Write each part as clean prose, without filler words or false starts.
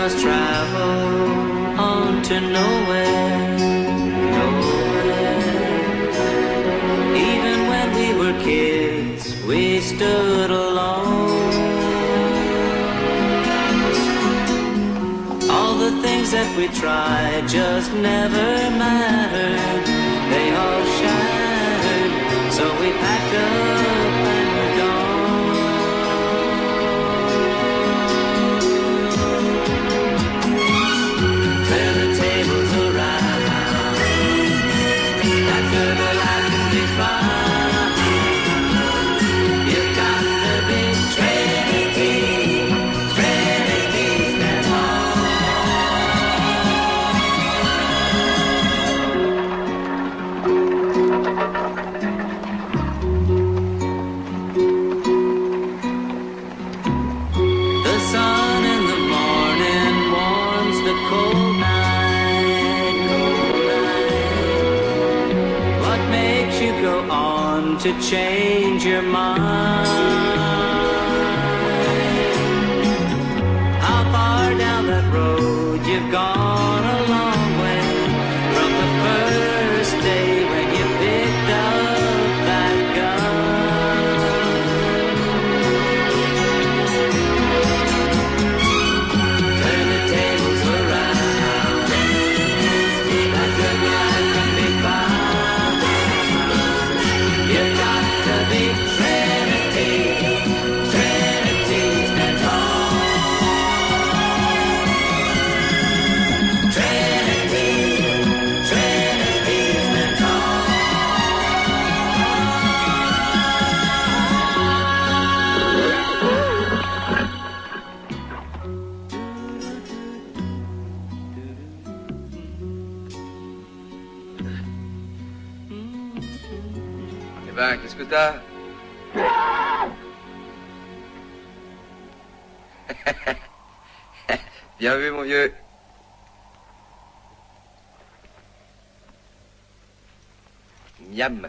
must travel on to nowhere, nowhere. Even when we were kids, we stood alone. All the things that we tried just never mattered. They all shattered, so we packed up and we're gone. Turn the tables around. That good life can be fun. You've got the big Trinity, Trinity stand The sun in the morning warms the cold night, cold night. What makes you go on to change your mind? How far down that road you've gone a long way from the first day when you picked up that gun. Turn the tables around. That good life can be found. You've got to be Trinity, Trinity stand tall. Trinity, Trinity stand tall. Eh ben, qu'est-ce que t'as? Bien vu, mon vieux. Miam.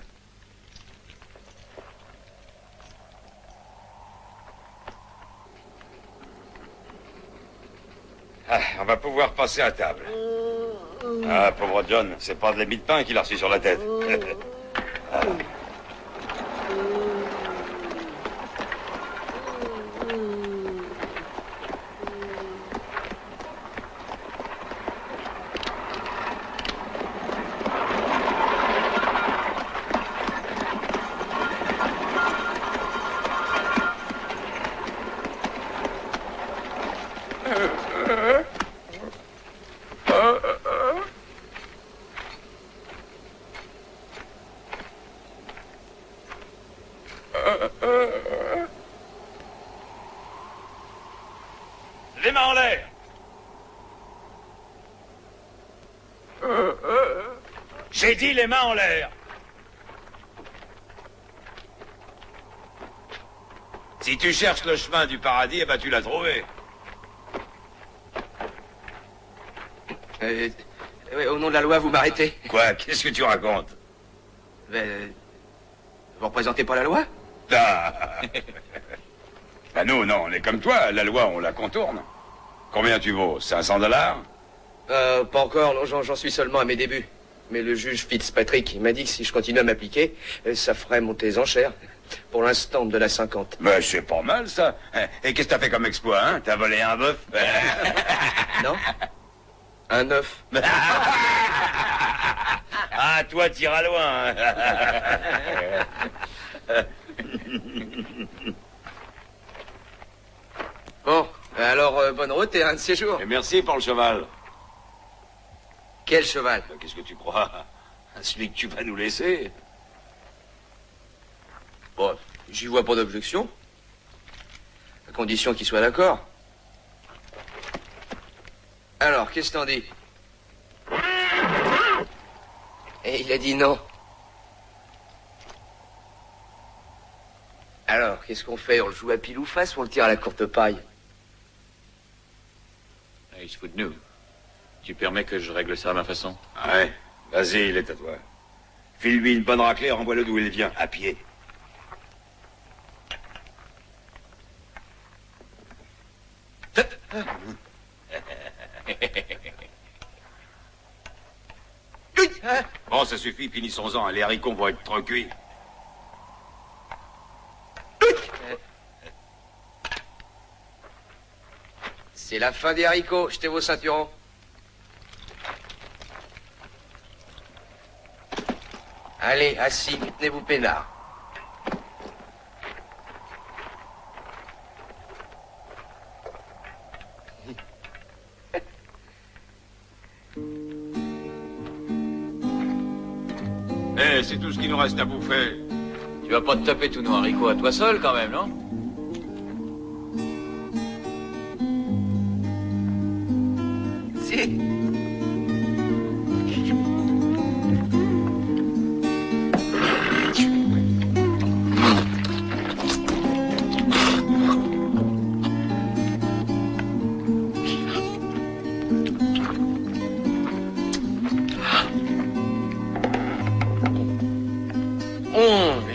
Ah, on va pouvoir passer à table. Ah, pauvre John, c'est pas de la mie de pain qu'il a reçu sur la tête. Ah. Les mains en l'air. J'ai dit les mains en l'air. Si tu cherches le chemin du paradis, eh ben tu l'as trouvé. Au nom de la loi, vous m'arrêtez. Quoi? Qu'est-ce que tu racontes? Vous représentez pas la loi? Ah. Bah nous, non, on est comme toi. La loi, on la contourne. Combien tu vaux? 500 $? Pas encore, non, j'en suis seulement à mes débuts. Mais le juge Fitzpatrick, il m'a dit que si je continue à m'appliquer, ça ferait monter les enchères. Pour l'instant, de la 50. Mais c'est pas mal, ça. Et qu'est-ce que t'as fait comme exploit, hein? T'as volé un bœuf? Non? Un œuf. Ah, toi, t'iras loin. Bon, alors, bonne route et un de ces jours. Et merci pour le cheval. Quel cheval? Qu'est-ce que tu crois? Celui que tu vas nous laisser. Bon, j'y vois pas d'objection. À condition qu'il soit d'accord. Alors, qu'est-ce que t'en dis? Et il a dit non. Alors, qu'est-ce qu'on fait? On le joue à pile ou face ou on le tire à la courte paille? Il se fout de nous. Tu permets que je règle ça à ma façon? Ouais, vas-y, il est à toi. File-lui une bonne raclée, renvoie-le d'où il vient, à pied. Bon, ça suffit, finissons-en. Les haricots vont être trop cuits. C'est la fin des haricots. Jetez vos ceinturons. Allez, assis, tenez-vous peinard. Eh, c'est tout ce qui nous reste à bouffer. Tu vas pas te taper tous nos haricots à toi seul, quand même, non? Si.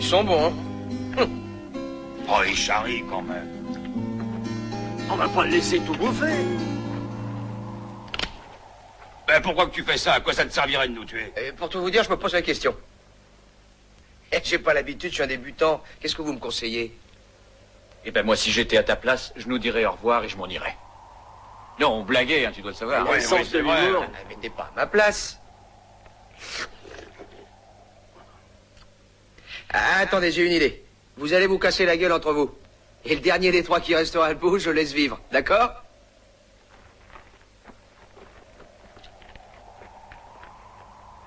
Ils sont bons, hein. Oh, il charrie quand même. On va pas le laisser tout bouffer. Ben, pourquoi que tu fais ça? À quoi ça te servirait de nous tuer? Et pour tout vous dire, je me pose la question. J'ai pas l'habitude, je suis un débutant. Qu'est-ce que vous me conseillez? Eh ben, moi, si j'étais à ta place, je nous dirais au revoir et je m'en irais. Non, on blaguait, hein, tu dois le savoir. Le sens de l'humour. Mais t'es pas à ma place. Ah, attendez, j'ai une idée. Vous allez vous casser la gueule entre vous. Et le dernier des trois qui restera debout, je laisse vivre. D'accord?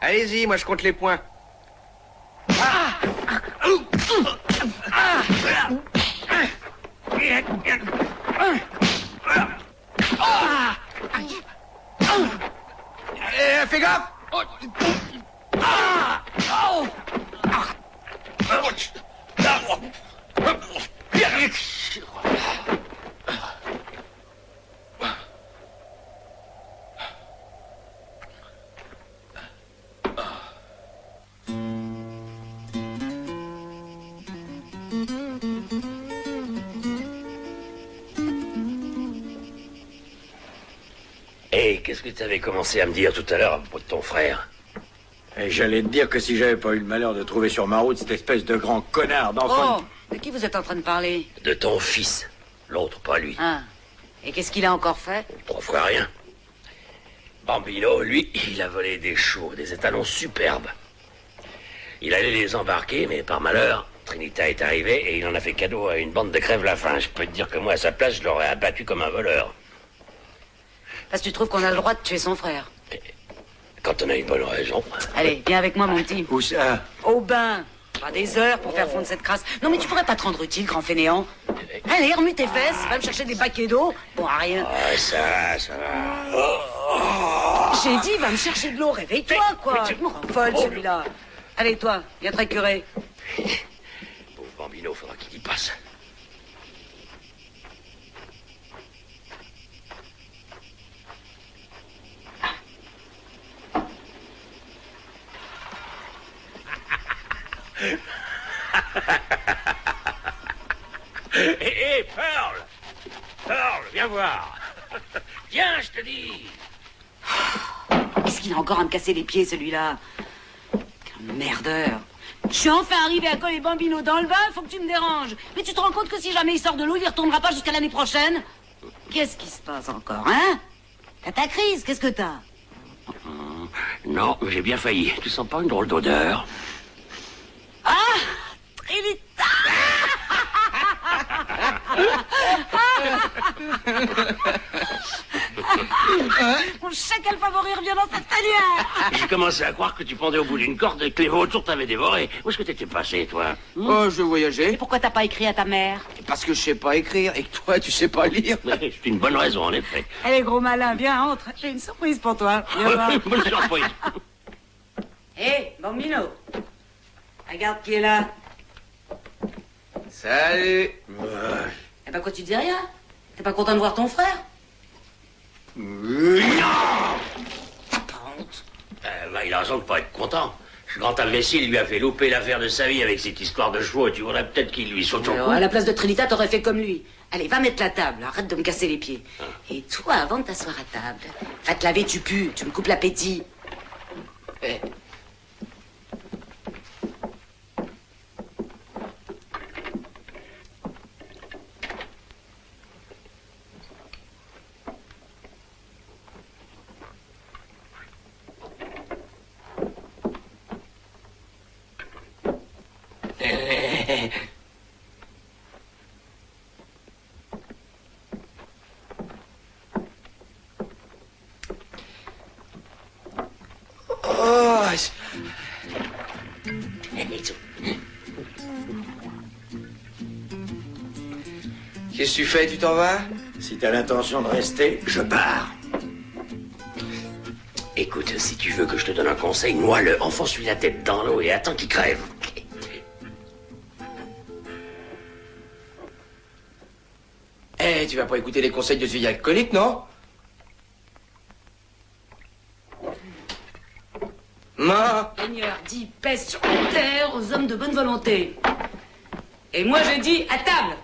Allez-y, moi je compte les points. Fais gaffe! Et qu'est-ce que tu avais commencé à me dire tout à l'heure à propos de ton frère? Et j'allais te dire que si j'avais pas eu le malheur de trouver sur ma route cette espèce de grand connard d'enfant... Oh, de qui vous êtes en train de parler? De ton fils. L'autre, pas lui. Ah. Et qu'est-ce qu'il a encore fait? Trois fois rien. Bambino, lui, il a volé des chevaux, des étalons superbes. Il allait les embarquer, mais par malheur, Trinita est arrivée et il en a fait cadeau à une bande de crève-la-faim. Je peux te dire que moi, à sa place, je l'aurais abattu comme un voleur. Parce que tu trouves qu'on a le droit de tuer son frère? Quand on a une bonne raison. Allez, viens avec moi, mon petit. Où ça? Au bain. Pas des heures pour faire fondre cette crasse. Non, mais tu pourrais pas te rendre utile, grand fainéant. Allez, remue tes fesses, va me chercher des baquets d'eau. Bon, à rien. Ah, ça va. J'ai dit, va me chercher de l'eau, réveille-toi, quoi. Tu me rends folle, celui-là. Allez, toi, viens te récurer. Pauvre Bambino, faudra qu'il y passe. Hé, Pearl! Pearl, viens voir! Viens, je te dis! Qu'est-ce qu'il a encore à me casser les pieds, celui-là? Quel merdeur. Je suis enfin arrivé à coller Bambino dans le bain, faut que tu me déranges. Mais tu te rends compte que si jamais il sort de l'eau, il ne retournera pas jusqu'à l'année prochaine? Qu'est-ce qui se passe encore, hein? T'as ta crise, qu'est-ce que t'as? Non, mais j'ai bien failli. Tu sens pas une drôle d'odeur? Ah! Trinita! Mon chacal favori revient dans cette tanière. J'ai commencé à croire que tu pendais au bout d'une corde et que les vautours t'avaient dévoré. Où est-ce que t'étais passé, toi? Oh, je voyageais. Et pourquoi t'as pas écrit à ta mère? Parce que je sais pas écrire et que toi, tu sais pas lire. C'est une bonne raison, en effet. Allez, gros malin, viens, entre. J'ai une surprise pour toi. Viens voir. Bonne surprise. Hé, Bambino. Regarde qui est là. Salut. Eh ben, quoi, tu dis rien? T'es pas content de voir ton frère? T'as pas honte? Il a raison de pas être content. Ce grand imbécile lui a fait louper l'affaire de sa vie avec cette histoire de chevaux et tu voudrais peut-être qu'il lui saute au cou. À la place de Trinita, t'aurais fait comme lui. Allez, va mettre la table, arrête de me casser les pieds. Et toi, avant de t'asseoir à table, va te laver, tu pues, tu me coupes l'appétit. Oh, qu'est-ce que tu fais? Tu t'en vas? Si t'as l'intention de rester, je pars. Écoute, si tu veux que je te donne un conseil, noie-le, enfonce-lui la tête dans l'eau et attends qu'il crève. Eh, tu vas pas écouter les conseils de ce vieil alcoolique, non? Non. Seigneur dit paix sur la terre aux hommes de bonne volonté. Et moi je dis à table.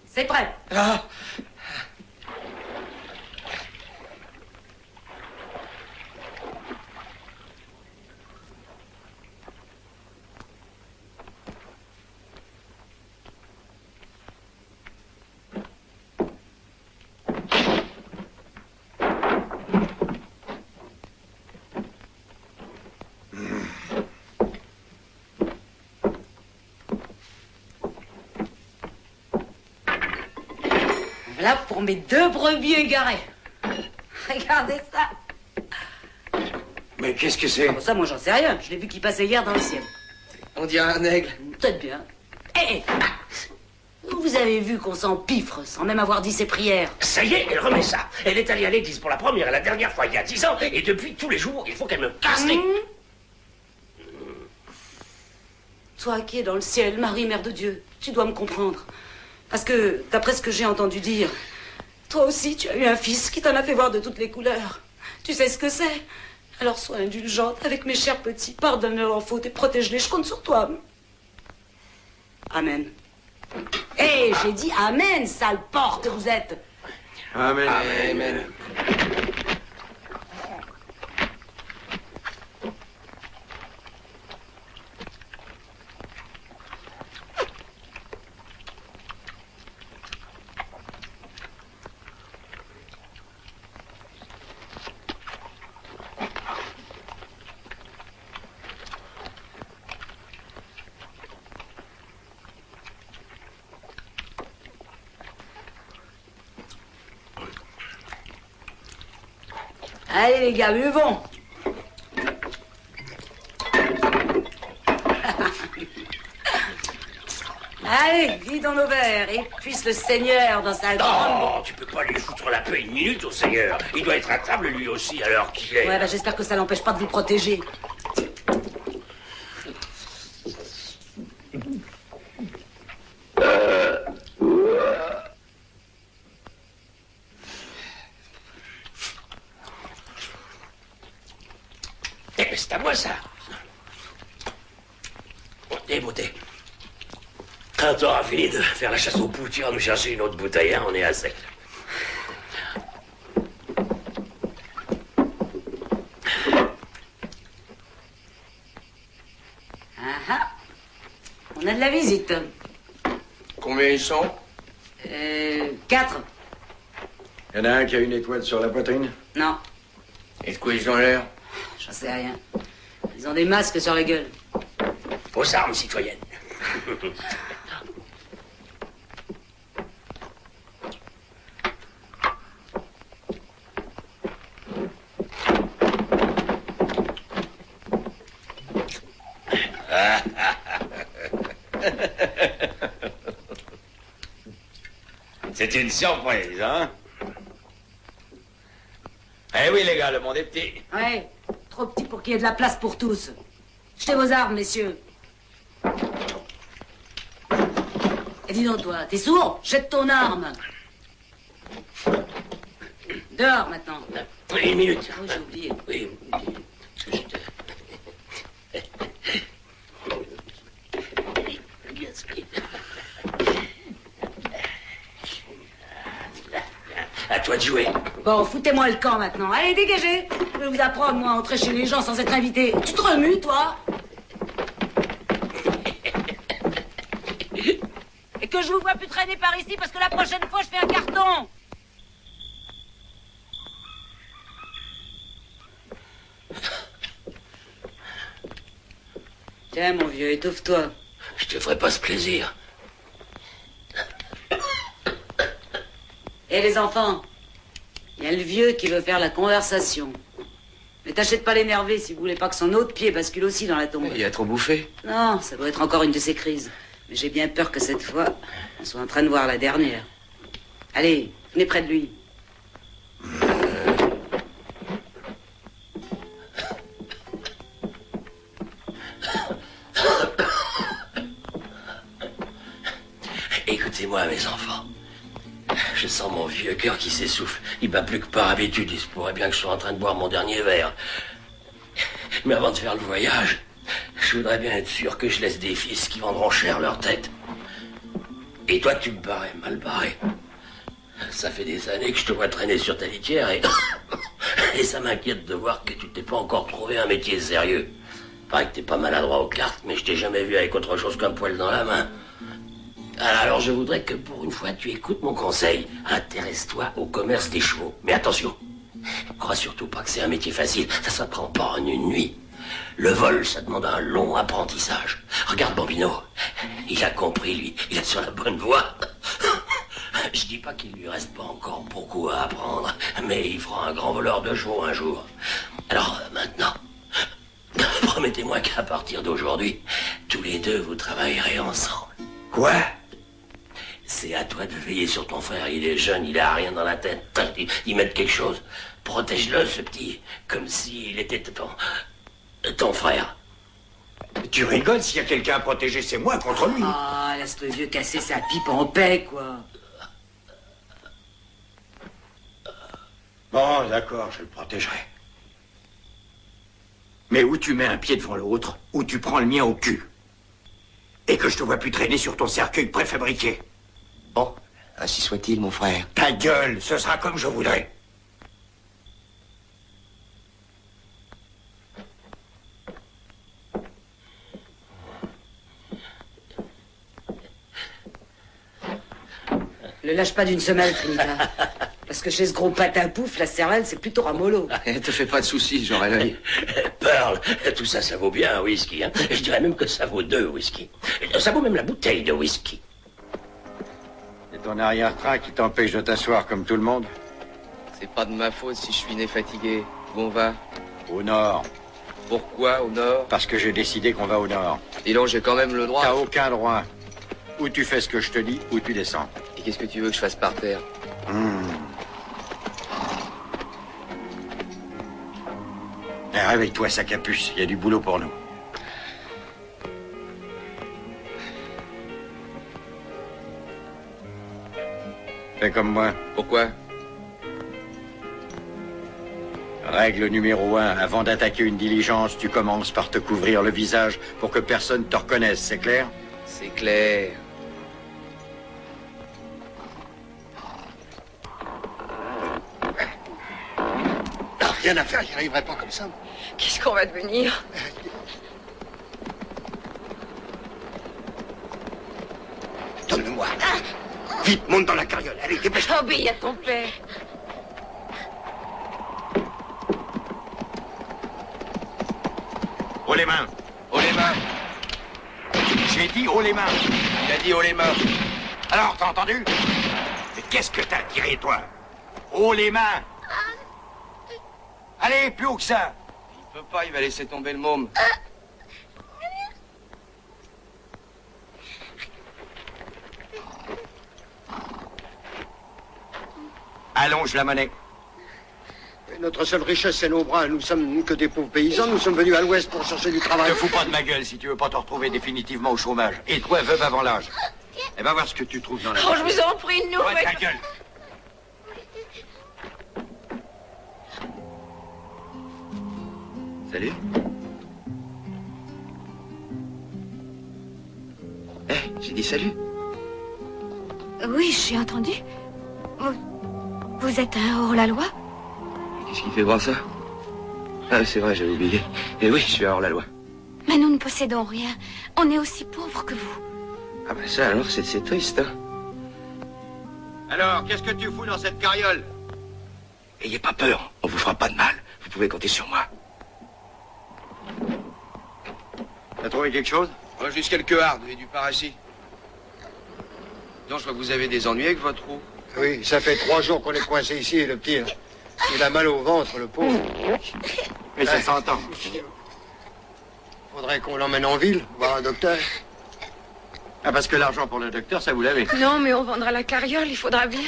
C'est prêt. Ah. Voilà pour mes 2 brebis égarées. Regardez ça. Mais qu'est-ce que c'est? Bon, ça, moi, j'en sais rien. Je l'ai vu qui passait hier dans le ciel. On dirait un aigle. Peut-être bien. Eh, vous avez vu qu'on s'empiffre sans même avoir dit ses prières. Ça y est, elle remet ça. Elle est allée à l'église pour la première et la dernière fois il y a 10 ans, et depuis tous les jours, il faut qu'elle me casse les... Toi qui es dans le ciel, Marie, Mère de Dieu, tu dois me comprendre. Parce que, d'après ce que j'ai entendu dire, toi aussi, tu as eu un fils qui t'en a fait voir de toutes les couleurs. Tu sais ce que c'est. Alors sois indulgente avec mes chers petits, pardonne-leur en faute et protège-les, je compte sur toi. Amen. Hé, j'ai dit amen, sale porc que vous êtes. Amen. Amen. Allez les gars, buvons. Allez, vide dans nos verres et puisse le Seigneur dans sa grande... Non, tu peux pas lui foutre la paix une minute au Seigneur. Il doit être à table lui aussi, alors qu'il est... Ouais, bah j'espère que ça l'empêche pas de vous protéger. Eh, c'est à moi, ça. Et beauté. Quand t'auras fini de faire la chasse aux poux, tu iras nous chercher une autre bouteille, hein, on est à sec. Ah ah. On a de la visite. Combien ils sont? 4. Il y en a un qui a une étoile sur la poitrine? Non, Et de quoi ils ont l'air? j'en sais rien. Ils ont des masques sur la gueule. Aux armes, citoyennes. C'est une surprise, hein? Eh oui, les gars, le monde est petit. Ouais, trop petit pour qu'il y ait de la place pour tous. Jetez vos armes, messieurs. Et dis donc, toi, t'es sourd? Jette ton arme. Dehors, maintenant. Une minute. Oh, j'ai oublié. Oui. À toi de jouer. Bon, foutez-moi le camp, maintenant. Allez, dégagez. Je vais vous apprendre, moi, à entrer chez les gens sans être invité. Tu te remues, toi? Et que je vous vois plus traîner par ici, parce que la prochaine fois, je fais un carton. Tiens, mon vieux, étouffe-toi. Je te ferai pas ce plaisir. Et les enfants, il y a le vieux qui veut faire la conversation. Mais tâchez de pas l'énerver si vous voulez pas que son autre pied bascule aussi dans la tombe. Il a trop bouffé. Non, ça doit être encore une de ces crises. Mais j'ai bien peur que cette fois, on soit en train de voir la dernière. Allez, venez près de lui. Écoutez-moi, mes enfants. Je sens mon vieux cœur qui s'essouffle. Il bat plus que par habitude. Il se pourrait bien que je sois en train de boire mon dernier verre. Mais avant de faire le voyage, je voudrais bien être sûr que je laisse des fils qui vendront cher leur tête. Et toi, tu me parais mal barré. Ça fait des années que je te vois traîner sur ta litière et ça m'inquiète de voir que tu t'es pas encore trouvé un métier sérieux. Paraît que t'es pas maladroit aux cartes, mais je t'ai jamais vu avec autre chose qu'un poil dans la main. Alors je voudrais que pour une fois tu écoutes mon conseil. Intéresse-toi au commerce des chevaux. Mais attention, crois surtout pas que c'est un métier facile. Ça s'apprend pas en une nuit. Le vol, ça demande un long apprentissage. Regarde Bambino. Il a compris, lui. Il est sur la bonne voie. Je dis pas qu'il lui reste pas encore beaucoup à apprendre, mais il fera un grand voleur de chevaux un jour. Alors maintenant, promettez-moi qu'à partir d'aujourd'hui, tous les deux vous travaillerez ensemble. Quoi? C'est à toi de veiller sur ton frère. Il est jeune, il a rien dans la tête. Il met quelque chose. Protège-le, ce petit, comme s'il était ton frère. Tu rigoles, s'il y a quelqu'un à protéger, c'est moi contre lui. Ah, laisse le vieux casser sa pipe en paix, quoi. Bon, d'accord, je le protégerai. Mais où tu mets un pied devant l'autre, ou tu prends le mien au cul. Et que je te vois plus traîner sur ton cercueil préfabriqué. Bon, ainsi soit-il, mon frère. Ta gueule, ce sera comme je voudrais. Le lâche pas d'une semelle, Trinita. Parce que chez ce gros patin pouf, la cervelle, c'est plutôt ramollo. Te fais pas de soucis, j'aurai l'œil. Pearl, tout ça, ça vaut bien un whisky, hein. Je dirais même que ça vaut 2 whisky. Ça vaut même la bouteille de whisky. C'est ton arrière-train qui t'empêche de t'asseoir comme tout le monde? C'est pas de ma faute si je suis né fatigué. Où on va? Au nord. Pourquoi au nord? Parce que j'ai décidé qu'on va au nord. Dis donc, j'ai quand même le droit. T'as aucun droit. Ou tu fais ce que je te dis, ou tu descends. Et qu'est-ce que tu veux que je fasse par terre? Réveille-toi, sac à puce. Il y a du boulot pour nous. Fais comme moi. Pourquoi? Règle numéro 1. Avant d'attaquer une diligence, tu commences par te couvrir le visage pour que personne te reconnaisse. C'est clair? C'est clair. Rien à faire, j'y arriverai pas comme ça. Qu'est-ce qu'on va devenir? Donne-le-moi. Vite, monte dans la carriole. Allez, dépêche-toi. Obéis à ton père. Haut les mains. Haut les mains. J'ai dit haut les mains. Il a dit haut les mains. Alors, t'as entendu? Mais qu'est-ce que t'as tiré, toi? Haut les mains. Allez, plus haut que ça. Il peut pas, il va laisser tomber le môme. Allonge la monnaie. Notre seule richesse, c'est nos bras. Nous sommes que des pauvres paysans. Nous sommes venus à l'ouest pour chercher du travail. Te fous pas de ma gueule si tu veux pas te retrouver définitivement au chômage. Et toi, veuve avant l'âge. Et va voir ce que tu trouves dans la... Oh, je vous en prie, nous. Ouais, ta gueule. Salut. J'ai dit salut. Oui, j'ai entendu. Vous êtes un hors-la-loi? Qu'est-ce qui fait voir ça? Ah, c'est vrai, j'avais oublié. Et oui, je suis hors la loi. Mais nous ne possédons rien. On est aussi pauvres que vous. Ah ben ça, alors, c'est triste, hein. Alors, qu'est-ce que tu fous dans cette carriole? Ayez pas peur. On vous fera pas de mal. Vous pouvez compter sur moi. T'as trouvé quelque chose? Moi, juste quelques hardes et du paracis. Donc, je vois que vous avez des ennuis avec votre roue. Oui, ça fait 3 jours qu'on est coincé ici, le petit. Il a mal au ventre, le pauvre. Mais ça s'entend. Faudrait qu'on l'emmène en ville, voir un docteur. Ah, parce que l'argent pour le docteur, ça vous l'avez. Non, mais on vendra la carriole, il faudra bien.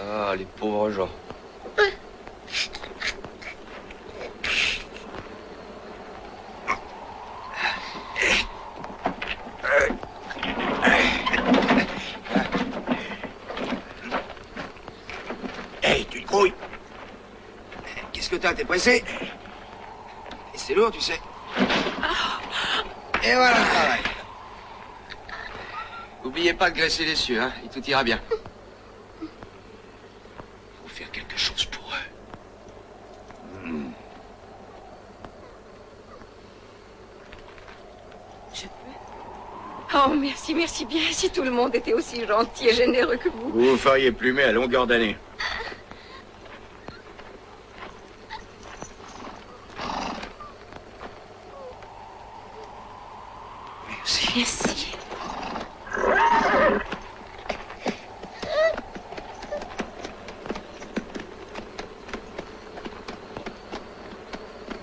Ah, les pauvres gens. Hey, tu te grouilles. Qu'est-ce que t'as? T'es pressé? Et c'est lourd, tu sais. Et voilà le travail. N'oubliez pas de graisser les cieux, hein, et tout ira bien. Faut faire quelque chose pour eux. Je peux? Oh, merci, merci bien. Si tout le monde était aussi gentil et généreux que vous. Vous vous feriez plumer à longueur d'année. Merci.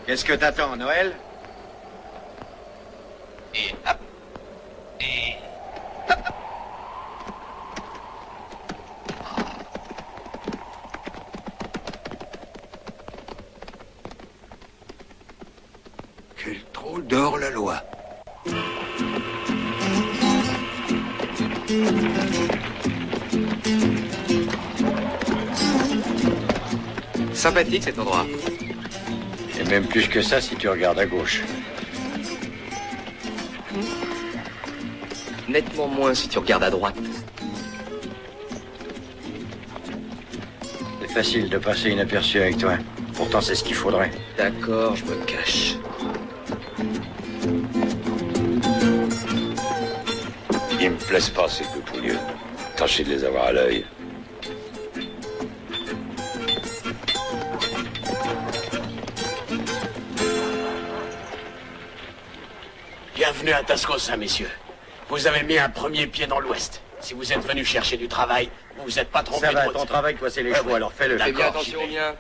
Qu'est-ce que t'attends, Noël? Et hop. Et hop. Quel drôle d'hors la loi. Sympathique cet endroit. Et même plus que ça si tu regardes à gauche. Nettement moins si tu regardes à droite. C'est facile de passer inaperçu avec toi. Pourtant, c'est ce qu'il faudrait. D'accord, je me cache. Ils me plaisent pas, ces deux poulieux. Tâchez de les avoir à l'œil. Bienvenue à Tascosa, messieurs. Vous avez mis un premier pied dans l'Ouest. Si vous êtes venus chercher du travail, vous vous êtes pas trompé. Ça va, trop. ton travail, toi, c'est les chevaux, alors fais-le. Fais bien D'accord, attention j'y au vais. mien.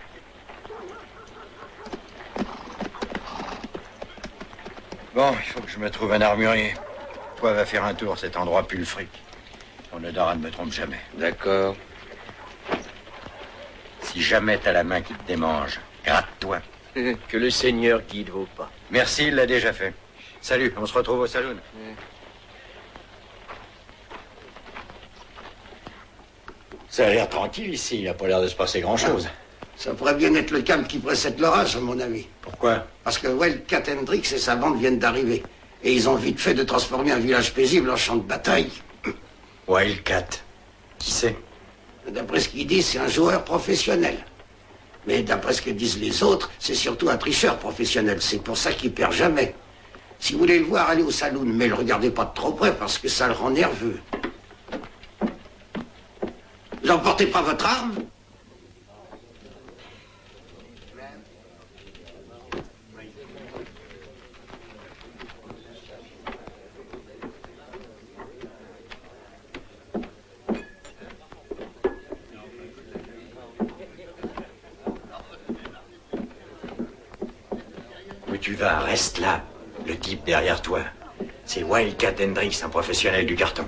Bon, il faut que je me trouve un armurier. Toi, va faire un tour, cet endroit pue le fric. Ton Odara ne me trompe jamais. D'accord. Si jamais t'as la main qui te démange, gratte-toi. Que le Seigneur guide vos pas. Merci, il l'a déjà fait. Salut, on se retrouve au saloon. Ça a l'air tranquille ici, il n'a pas l'air de se passer grand-chose. Ça pourrait bien être le calme qui précède l'orage, à mon avis. Pourquoi? Parce que Wildcat Hendrix et sa bande viennent d'arriver. Et ils ont vite fait de transformer un village paisible en champ de bataille. Wildcat. Qui c'est? D'après ce qu'ils disent, c'est un joueur professionnel. Mais d'après ce que disent les autres, c'est surtout un tricheur professionnel. C'est pour ça qu'il perd jamais. Si vous voulez le voir, allez au saloon, mais le regardez pas de trop près parce que ça le rend nerveux. Vous n'emportez pas votre arme? Où tu vas, reste là. Le type derrière toi. C'est Wildcat Hendrix, un professionnel du carton.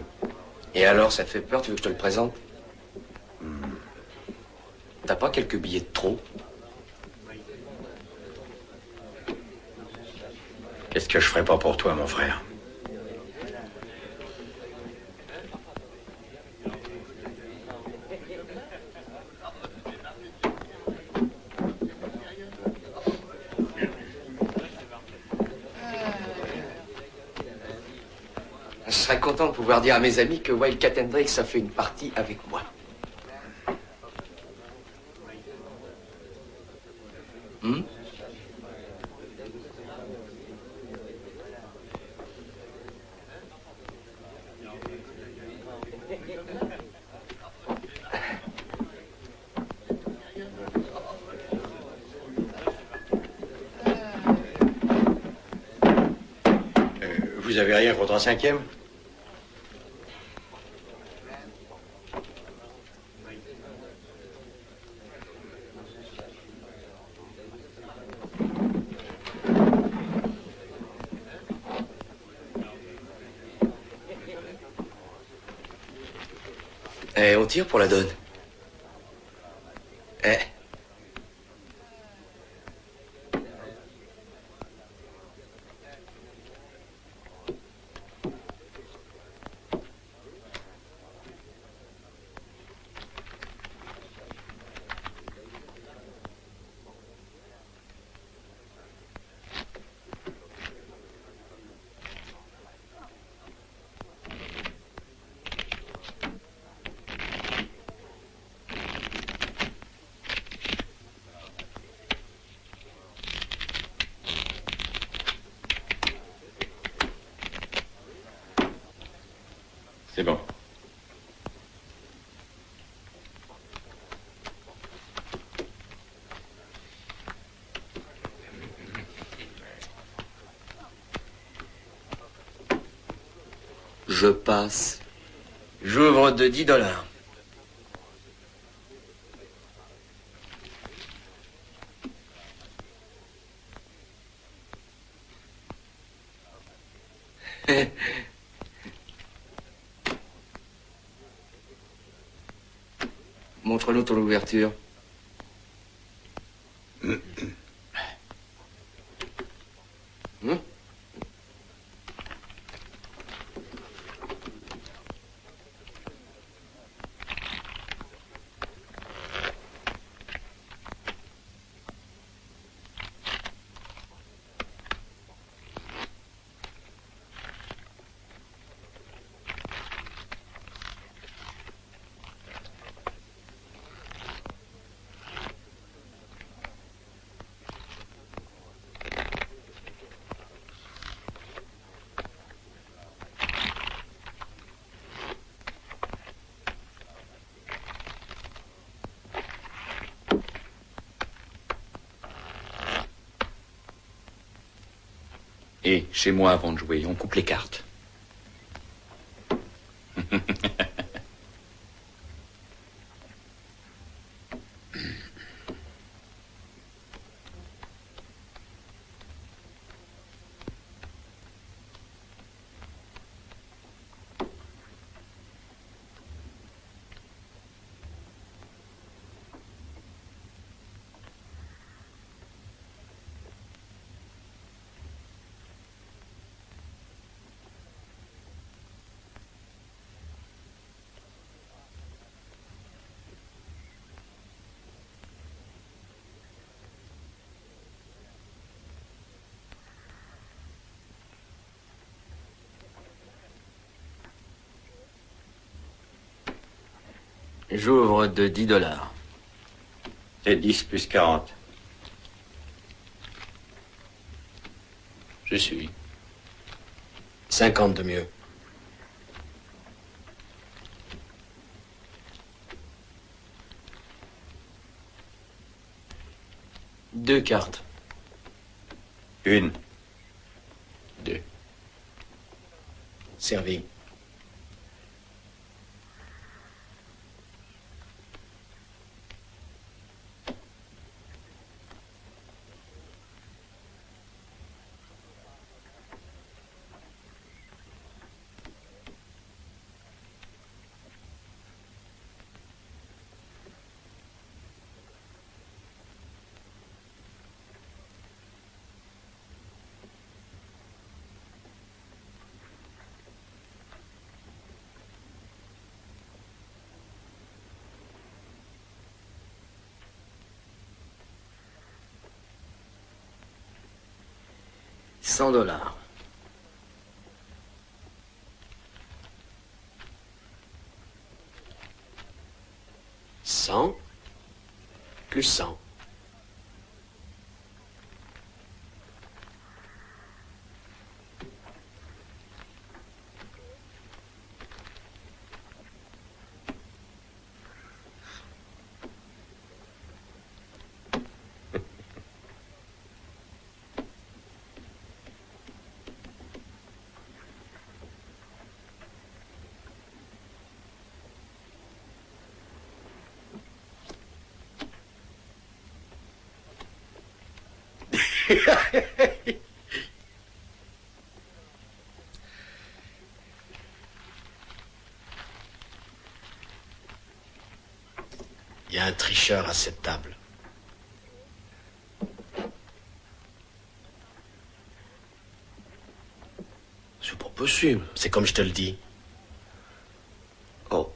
Et alors, ça te fait peur? Tu veux que je te le présente? T'as pas quelques billets de trop? Qu'est-ce que je ferais pas pour toi, mon frère? Je serais content de pouvoir dire à mes amis que Wildcat Hendrix a fait une partie avec moi. vous avez rien contre un cinquième? Eh, on tire pour la donne. Eh. C'est bon. Je passe. J'ouvre de $10. Montre-nous ton ouverture. Et chez moi, avant de jouer, on coupe les cartes. J'ouvre de $10. C'est 10 plus 40. Je suis. 50 de mieux. Deux cartes. Une. Deux. Servi. $100. 100 plus 100. Il y a un tricheur à cette table. C'est pas possible. C'est comme je te le dis. Oh.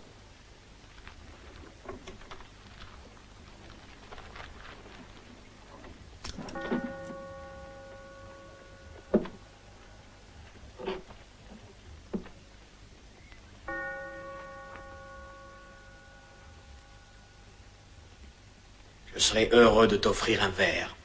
Je serais heureux de t'offrir un verre.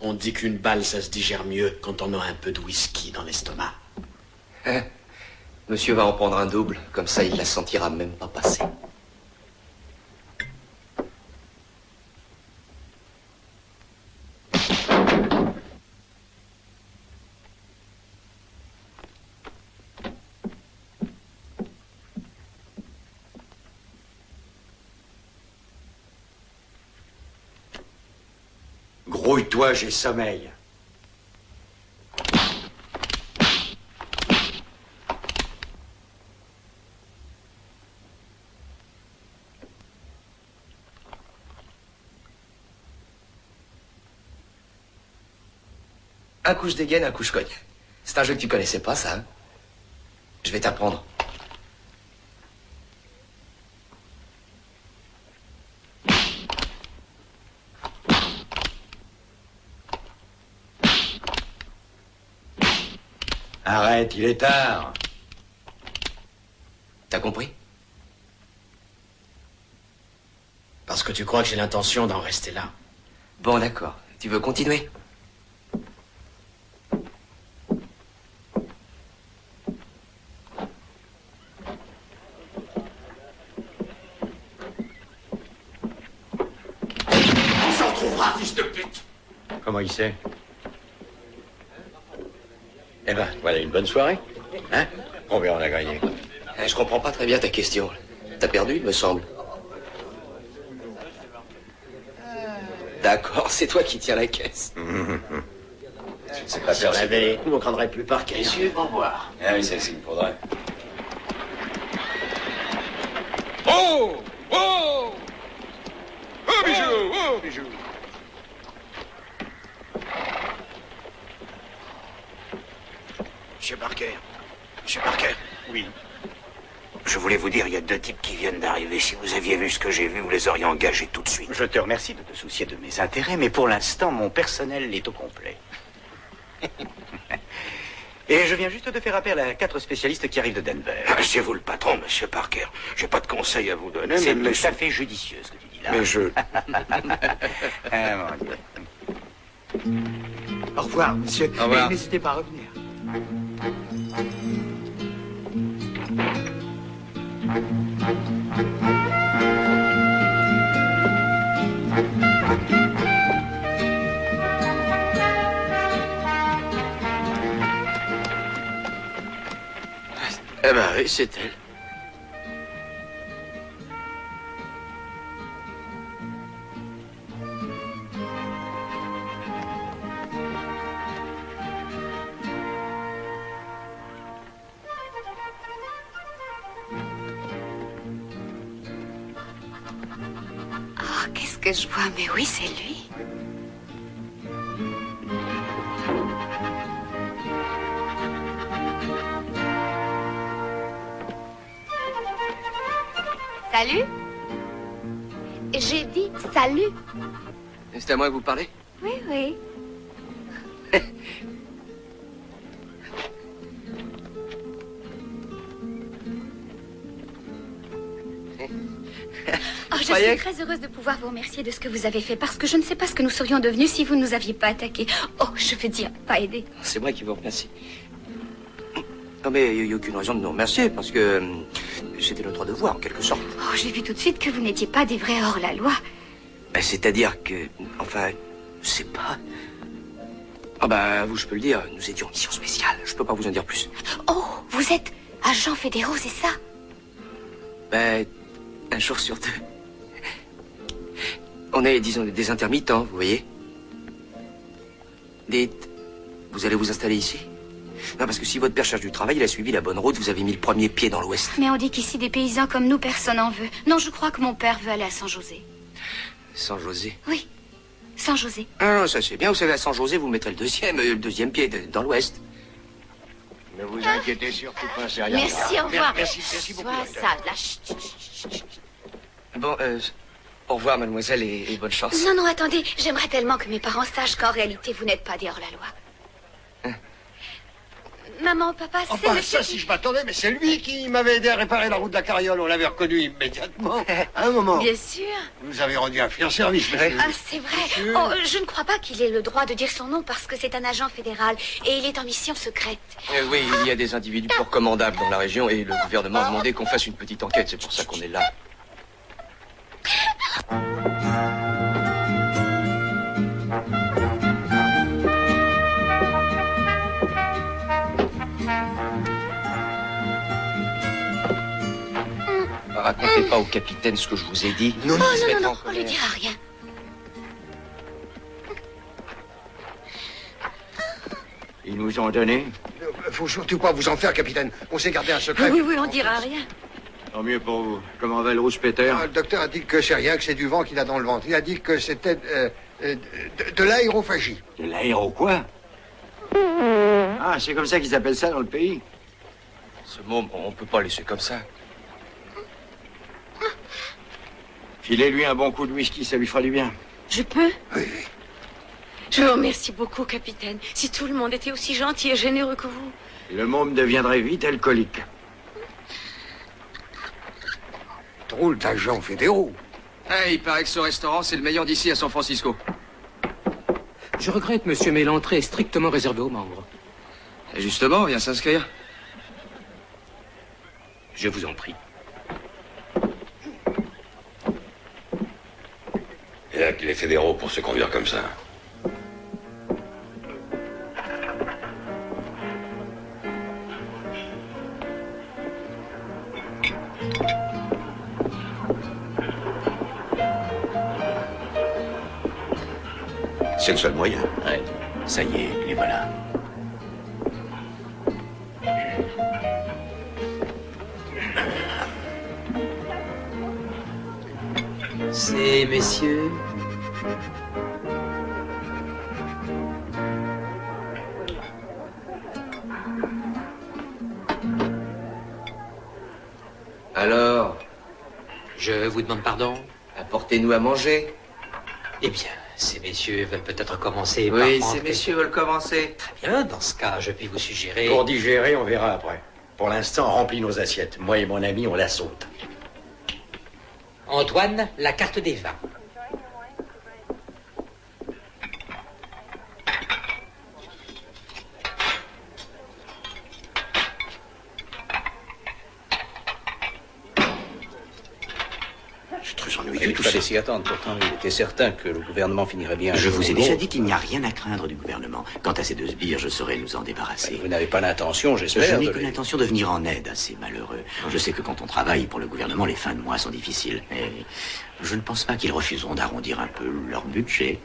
On dit qu'une balle, ça se digère mieux quand on a un peu de whisky dans l'estomac. Hein? Monsieur va en prendre un double, comme ça il la sentira même pas passer. Grouille-toi, j'ai sommeil. Un coup je dégaine, un coup je cogne. C'est un jeu que tu connaissais pas, ça, hein? Je vais t'apprendre. Arrête, il est tard. T'as compris? Parce que tu crois que j'ai l'intention d'en rester là. Bon, d'accord. Tu veux continuer? On s'en trouvera, fils de pute! Comment il sait? Eh ben, voilà une bonne soirée. Hein? Combien on a gagné? Je comprends pas très bien ta question. T'as perdu, il me semble. D'accord, c'est toi qui tiens la caisse. Je ne sais pas Si faire on ça. avait, vous ne craindrez plus par cœur. Messieurs, au revoir. Ah oui, c'est ce qu'il me faudrait. Oh! Oh! Oh, bijou! Oh, bijou! Monsieur Parker. Monsieur Parker. Oui. Je voulais vous dire, il y a 2 types qui viennent d'arriver. Si vous aviez vu ce que j'ai vu, vous les auriez engagés tout de suite. Je te remercie de te soucier de mes intérêts, mais pour l'instant, mon personnel est au complet. Et je viens juste de faire appel à 4 spécialistes qui arrivent de Denver. Ah, c'est vous le patron, monsieur Parker. J'ai pas de conseils à vous donner, C'est mais... tout à fait judicieux ce que tu dis là. Mais je... Ah, mon Dieu. Au revoir, monsieur. Au revoir. Et n'hésitez pas à revenir. Eh ben oui, c'est elle. Oh, qu'est-ce que je vois? Mais oui, c'est lui. Salut? J'ai dit salut. C'est à moi que vous parlez? Oui, oui. Oh, je suis très heureuse de pouvoir vous remercier de ce que vous avez fait, parce que je ne sais pas ce que nous serions devenus si vous ne nous aviez pas attaqués. Oh, je veux dire, pas aidés. C'est moi qui vous remercie. Non, mais il n'y a aucune raison de nous remercier, parce que c'était notre devoir, en quelque sorte. Oh, j'ai vu tout de suite que vous n'étiez pas des vrais hors-la-loi. Ben, c'est-à-dire que... Enfin, c'est pas... Ah bah, vous, je peux le dire, nous étions en mission spéciale. Je peux pas vous en dire plus. Oh, vous êtes agents fédéraux, c'est ça? Ben, un jour sur deux. On est, disons, des intermittents, vous voyez. Dites, vous allez vous installer ici? Non, parce que si votre père cherche du travail, il a suivi la bonne route, vous avez mis le premier pied dans l'Ouest. Mais on dit qu'ici, des paysans comme nous, personne n'en veut. Non, je crois que mon père veut aller à San-José. San-José? Oui, San-José. Ah non, ça c'est bien, vous savez, à San-José, vous mettrez le deuxième pied dans l'Ouest. Ne vous inquiétez surtout pas, c'est rien. Merci, au revoir. Merci beaucoup. Sois sage, là. Chut, chut, chut, chut. Bon, au revoir, mademoiselle, et bonne chance. Non, non, attendez. J'aimerais tellement que mes parents sachent qu'en réalité, vous n'êtes pas des hors-la-loi. Maman, papa, c'est Enfin, monsieur ça, si je m'attendais, mais c'est lui qui m'avait aidé à réparer la route de la carriole. On l'avait reconnu immédiatement. À un moment. Bien sûr. Vous nous avez rendu un fier service, monsieur. Ah, c'est vrai. Oh, je ne crois pas qu'il ait le droit de dire son nom parce que c'est un agent fédéral et il est en mission secrète. Oui, il y a des individus peu recommandables dans la région et le gouvernement a demandé qu'on fasse une petite enquête. C'est pour ça qu'on est là. Racontez pas au capitaine ce que je vous ai dit. Non, non, non, on lui dira rien. Ils nous ont donné. Faut surtout pas vous en faire, capitaine. On s'est gardé un secret. Oui, on dira rien. Tant mieux pour vous. Comment va le rouge-péter? Le docteur a dit que c'est rien, que c'est du vent qu'il a dans le ventre. Il a dit que c'était de l'aérophagie. De l'aéro quoi? Ah, c'est comme ça qu'ils appellent ça dans le pays. Ce mot, on peut pas laisser comme ça. Filez-lui un bon coup de whisky, ça lui fera du bien. Je peux? Oui. Je vous remercie beaucoup, capitaine. Si tout le monde était aussi gentil et généreux que vous. Le môme deviendrait vite alcoolique. Drôle d'agents fédéraux. Ah, il paraît que ce restaurant, c'est le meilleur d'ici à San Francisco. Je regrette, monsieur, mais l'entrée est strictement réservée aux membres. Et justement, on vient s'inscrire. Je vous en prie. Il n'y a que les fédéraux pour se conduire comme ça. C'est le seul moyen. Ouais. Ça y est, les voilà. Ces messieurs... Alors, Je vous demande pardon. apportez-nous à manger. Eh bien, ces messieurs veulent peut-être commencer par Oui, prendre ces messieurs veulent commencer. Très bien, dans ce cas, je puis vous suggérer... Pour digérer, on verra après. Pour l'instant, on remplit nos assiettes. Moi et mon ami, on la saute. Antoine, la carte des vins. C'est très ennuyeux Il tout fallait ça. s'y attendre. Pourtant, il était certain que le gouvernement finirait bien. Je vous ai au déjà mot. dit qu'il n'y a rien à craindre du gouvernement. Quant à ces deux sbires, je saurais nous en débarrasser. Vous n'avez pas l'intention, Je j'espère. n'ai de que les- l'intention de venir en aide à ces malheureux. Je sais que quand on travaille pour le gouvernement, les fins de mois sont difficiles. Mais je ne pense pas qu'ils refuseront d'arrondir un peu leur budget.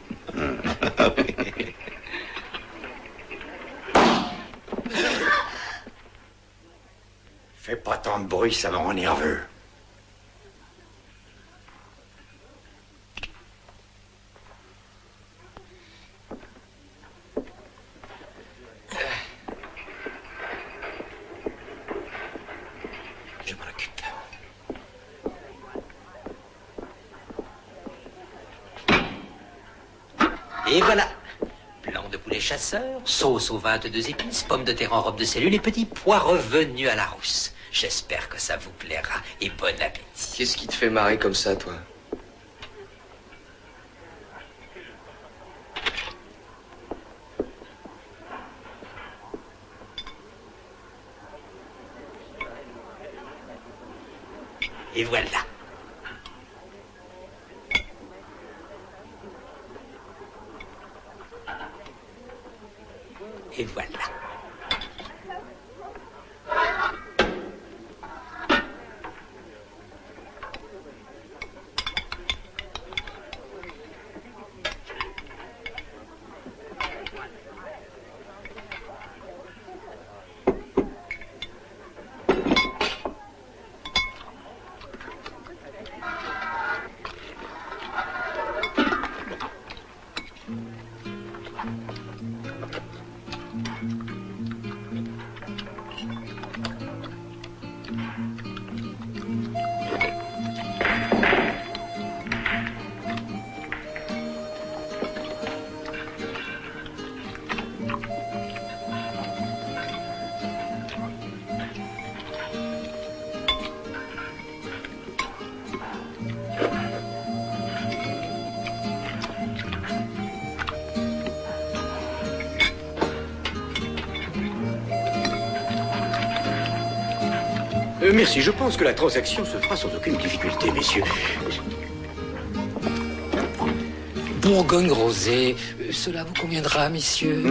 Fais pas tant de bruit, ça me rend nerveux. Je m'en occupe. Et voilà. Blanc de poulet chasseur, sauce aux 22 épices, pommes de terre en robe de cellule et petits pois revenus à la rousse. J'espère que ça vous plaira et bon appétit. Qu'est-ce qui te fait marrer comme ça, toi? Et voilà. Et voilà. Merci, je pense que la transaction se fera sans aucune difficulté, messieurs. Bourgogne rosé, cela vous conviendra, messieurs?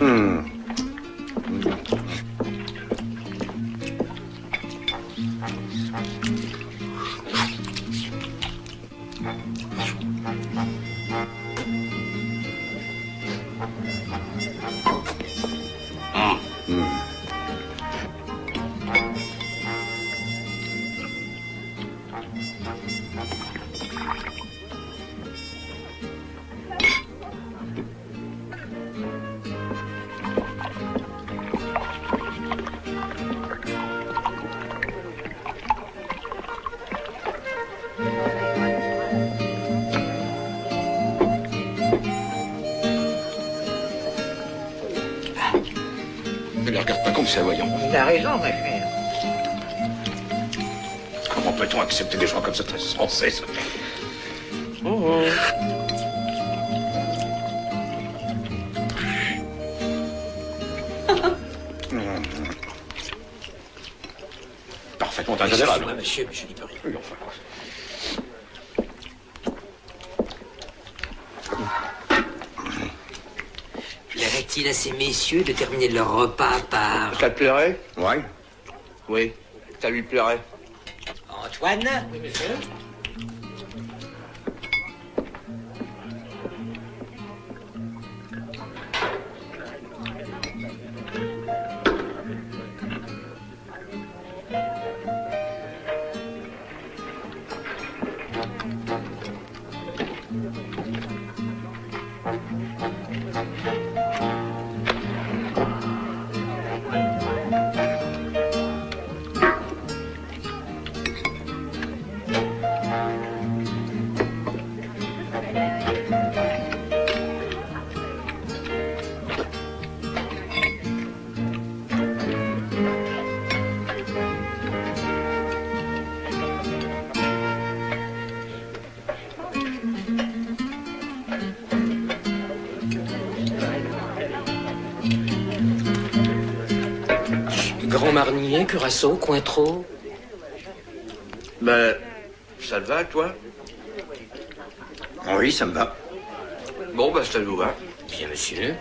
Ne les regarde pas comme ça, voyons. Il a raison, ma chère. Comment peut-on accepter des gens comme ça, très sensés? Parfaitement intolérable. Excusez-moi, monsieur, mais je n'y peux rien. Oui, enfin. Plairait-il à ces messieurs de terminer leur repas par... Ça te plairait? Oui. Oui, ça lui plairait. Antoine? Oui, monsieur. Grand Marnier, Curaçao, Cointreau. Ben, ça te va, toi? Oui, ça me va. Bon, ben, ça vous va. Bien, monsieur.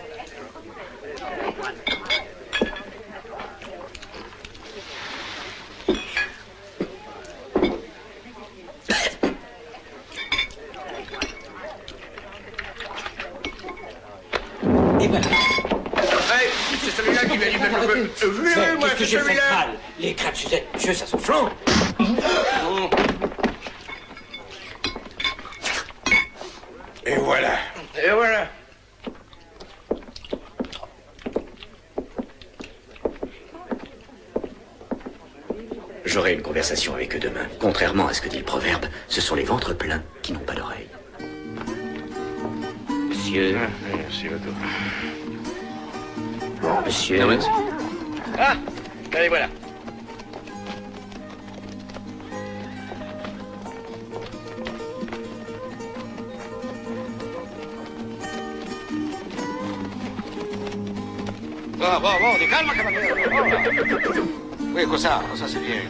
Et voilà. Hey, c'est celui-là qui m'a dit que moi, Qu'est-ce que j'ai fait de mal? Les crêpes Suzette, monsieur, ça son flanc. Et voilà. Et voilà. J'aurai une conversation avec eux demain. Contrairement à ce que dit le proverbe, ce sont les ventres pleins qui n'ont pas d'oreilles. Monsieur. Merci, Otto. Monsieur. Non, merci. Ah, allez, voilà. Bon, di calma, cavaliere. Oui, cosa c'est bien.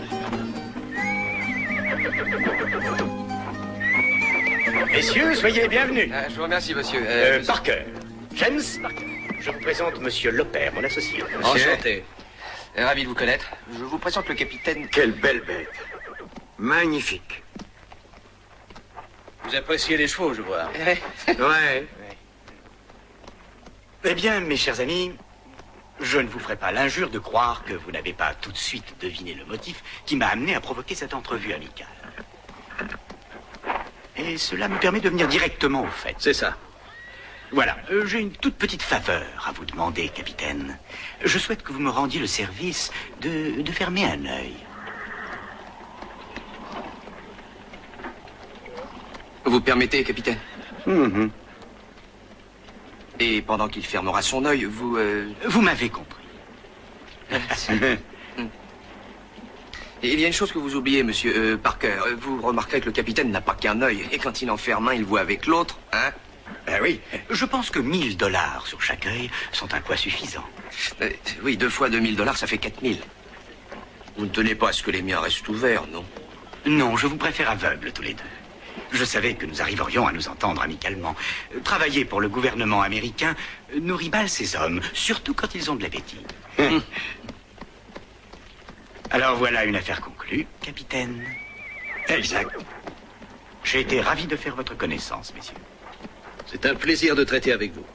Messieurs, soyez bienvenus. Je vous remercie, monsieur. Parker. James Parker. Je vous présente monsieur Lopère, mon associé. Enchanté. Ravi de vous connaître. Je vous présente le capitaine... Quelle belle bête. Magnifique. Vous appréciez les chevaux, je vois. Ouais. Eh bien, mes chers amis, je ne vous ferai pas l'injure de croire que vous n'avez pas tout de suite deviné le motif qui m'a amené à provoquer cette entrevue amicale. Et cela me permet de venir directement au fait. C'est ça. Voilà, j'ai une toute petite faveur à vous demander, capitaine. Je souhaite que vous me rendiez le service de fermer un œil. Vous permettez, capitaine? Et pendant qu'il fermera son œil, vous... Vous m'avez compris. Et il y a une chose que vous oubliez, monsieur Parker. Vous remarquerez que le capitaine n'a pas qu'un œil. Et quand il en ferme un, il voit avec l'autre, hein? Ben oui, je pense que 1000 $ sur chaque œil sont un poids suffisant. Oui, 2 fois 2000 $, ça fait 4000. Vous ne tenez pas à ce que les miens restent ouverts, non? Non, je vous préfère aveugles tous les deux. Je savais que nous arriverions à nous entendre amicalement. Travailler pour le gouvernement américain nourrit mal ces hommes, surtout quand ils ont de l'appétit. Alors voilà une affaire conclue, capitaine. Exact. J'ai été ravi de faire votre connaissance, messieurs. C'est un plaisir de traiter avec vous.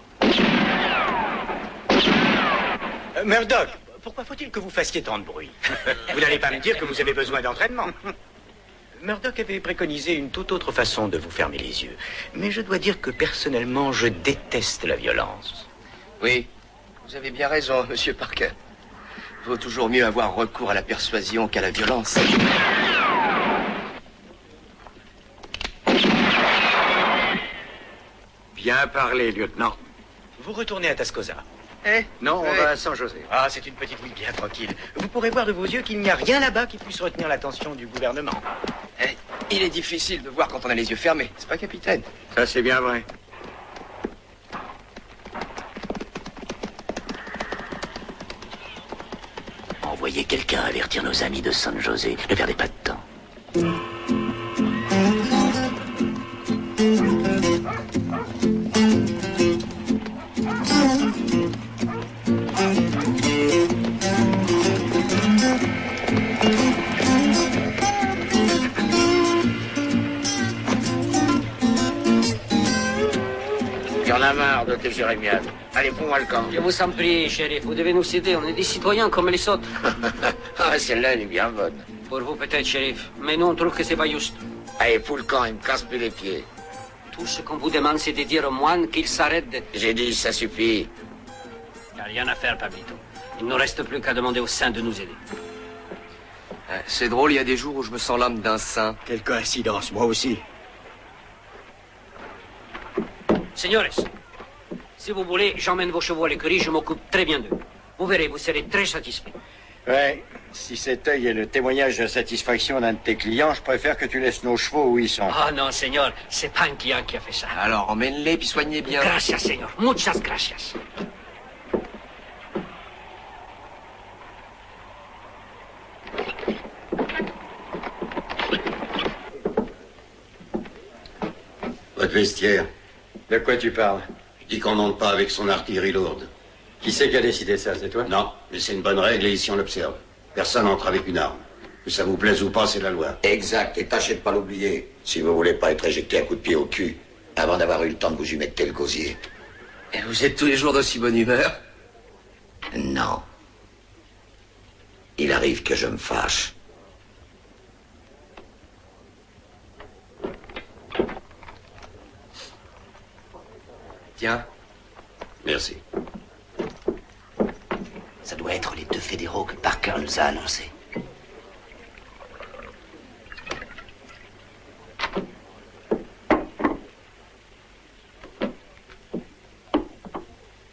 Murdoch, pourquoi faut-il que vous fassiez tant de bruit? Vous n'allez pas me dire que vous avez besoin d'entraînement. Murdoch avait préconisé une toute autre façon de vous fermer les yeux. Mais je dois dire que personnellement, je déteste la violence. Oui, vous avez bien raison, monsieur Parker. Il vaut toujours mieux avoir recours à la persuasion qu'à la violence. Bien parlé, lieutenant. Vous retournez à Tascosa. Non, on va à San José. Ah, c'est une petite ville bien tranquille. Vous pourrez voir de vos yeux qu'il n'y a rien là-bas qui puisse retenir l'attention du gouvernement. Il est difficile de voir quand on a les yeux fermés, c'est pas, capitaine? Ça, c'est bien vrai. Envoyez quelqu'un avertir nos amis de San José. Ne perdez pas de temps. Il y en a marre de tes jérémiades. Allez, fous-moi le camp. Je vous en prie, shérif, vous devez nous aider. On est des citoyens comme les autres. Ah, celle-là, elle est bien bonne. Pour vous, peut-être, shérif. Mais nous, on trouve que c'est pas juste. Allez, fous le camp, il me casse plus les pieds. Tout ce qu'on vous demande, c'est de dire au moine qu'il s'arrête de... J'ai dit, ça suffit. Il n'y a rien à faire, Pablito. Il ne reste plus qu'à demander aux saints de nous aider. C'est drôle, il y a des jours où je me sens l'âme d'un saint. Quelle coïncidence, moi aussi. Señores, si vous voulez, j'emmène vos chevaux à l'écurie, je m'occupe très bien d'eux. Vous verrez, vous serez très satisfait. Ouais, si cet œil est le témoignage de satisfaction d'un de tes clients, je préfère que tu laisses nos chevaux où ils sont. Ah non, señor, c'est pas un client qui a fait ça. Alors, emmène-les, puis soignez bien. Gracias, señor. Muchas gracias. Votre vestiaire. De quoi tu parles? Je dis qu'on monte pas avec son artillerie lourde. Qui c'est qui a décidé ça, c'est toi? Non, mais c'est une bonne règle et ici on l'observe. Personne n'entre avec une arme. Que ça vous plaise ou pas, c'est la loi. Exact, et tâchez de pas l'oublier. Si vous voulez pas être éjecté à coup de pied au cul, avant d'avoir eu le temps de vous humecter le gosier. Et vous êtes tous les jours d'aussi bonne humeur? Non. Il arrive que je me fâche. Tiens. Merci. Ça doit être les 2 fédéraux que Parker nous a annoncés.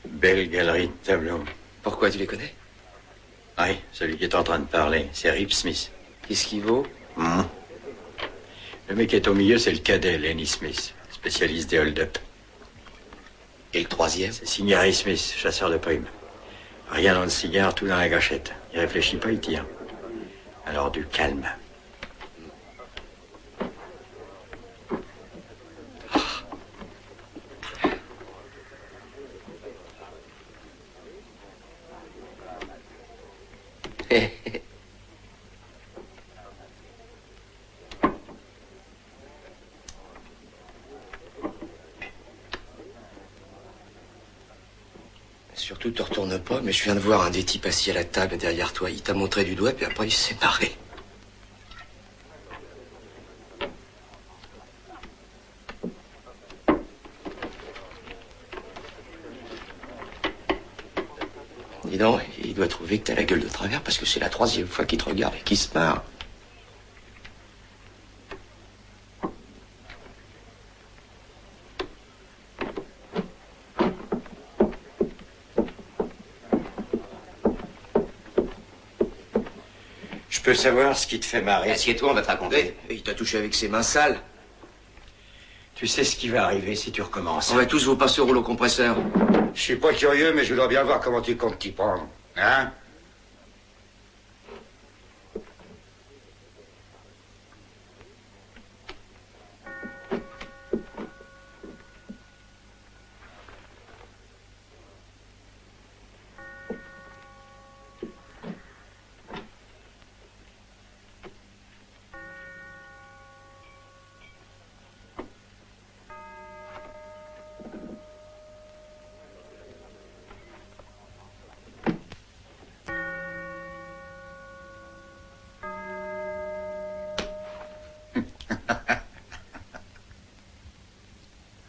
Belle galerie de tableaux. Pourquoi, tu les connais? Oui, celui qui est en train de parler, c'est Rip Smith. Qu'est-ce qu'il vaut? Le mec qui est au milieu, c'est le cadet, Lenny Smith, spécialiste des hold-up. Et le troisième? C'est Signary Smith, chasseur de primes. Rien dans le cigare, tout dans la gâchette. Il réfléchit pas, il tire. Alors du calme. pas, mais je viens de voir un des types assis à la table derrière toi. Il t'a montré du doigt, puis après il s'est barré. Dis donc, il doit trouver que t'as la gueule de travers parce que c'est la 3e fois qu'il te regarde et qu'il se marre. Je peux savoir ce qui te fait marrer? Assieds-toi, on va te raconter. Il t'a touché avec ses mains sales. Tu sais ce qui va arriver si tu recommences. On va tous vous passer au rouleau compresseur. Je suis pas curieux, mais je voudrais bien voir comment tu comptes t'y prendre. Hein?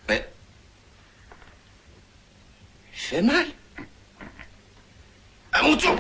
Mais... il fait mal. À mon tour.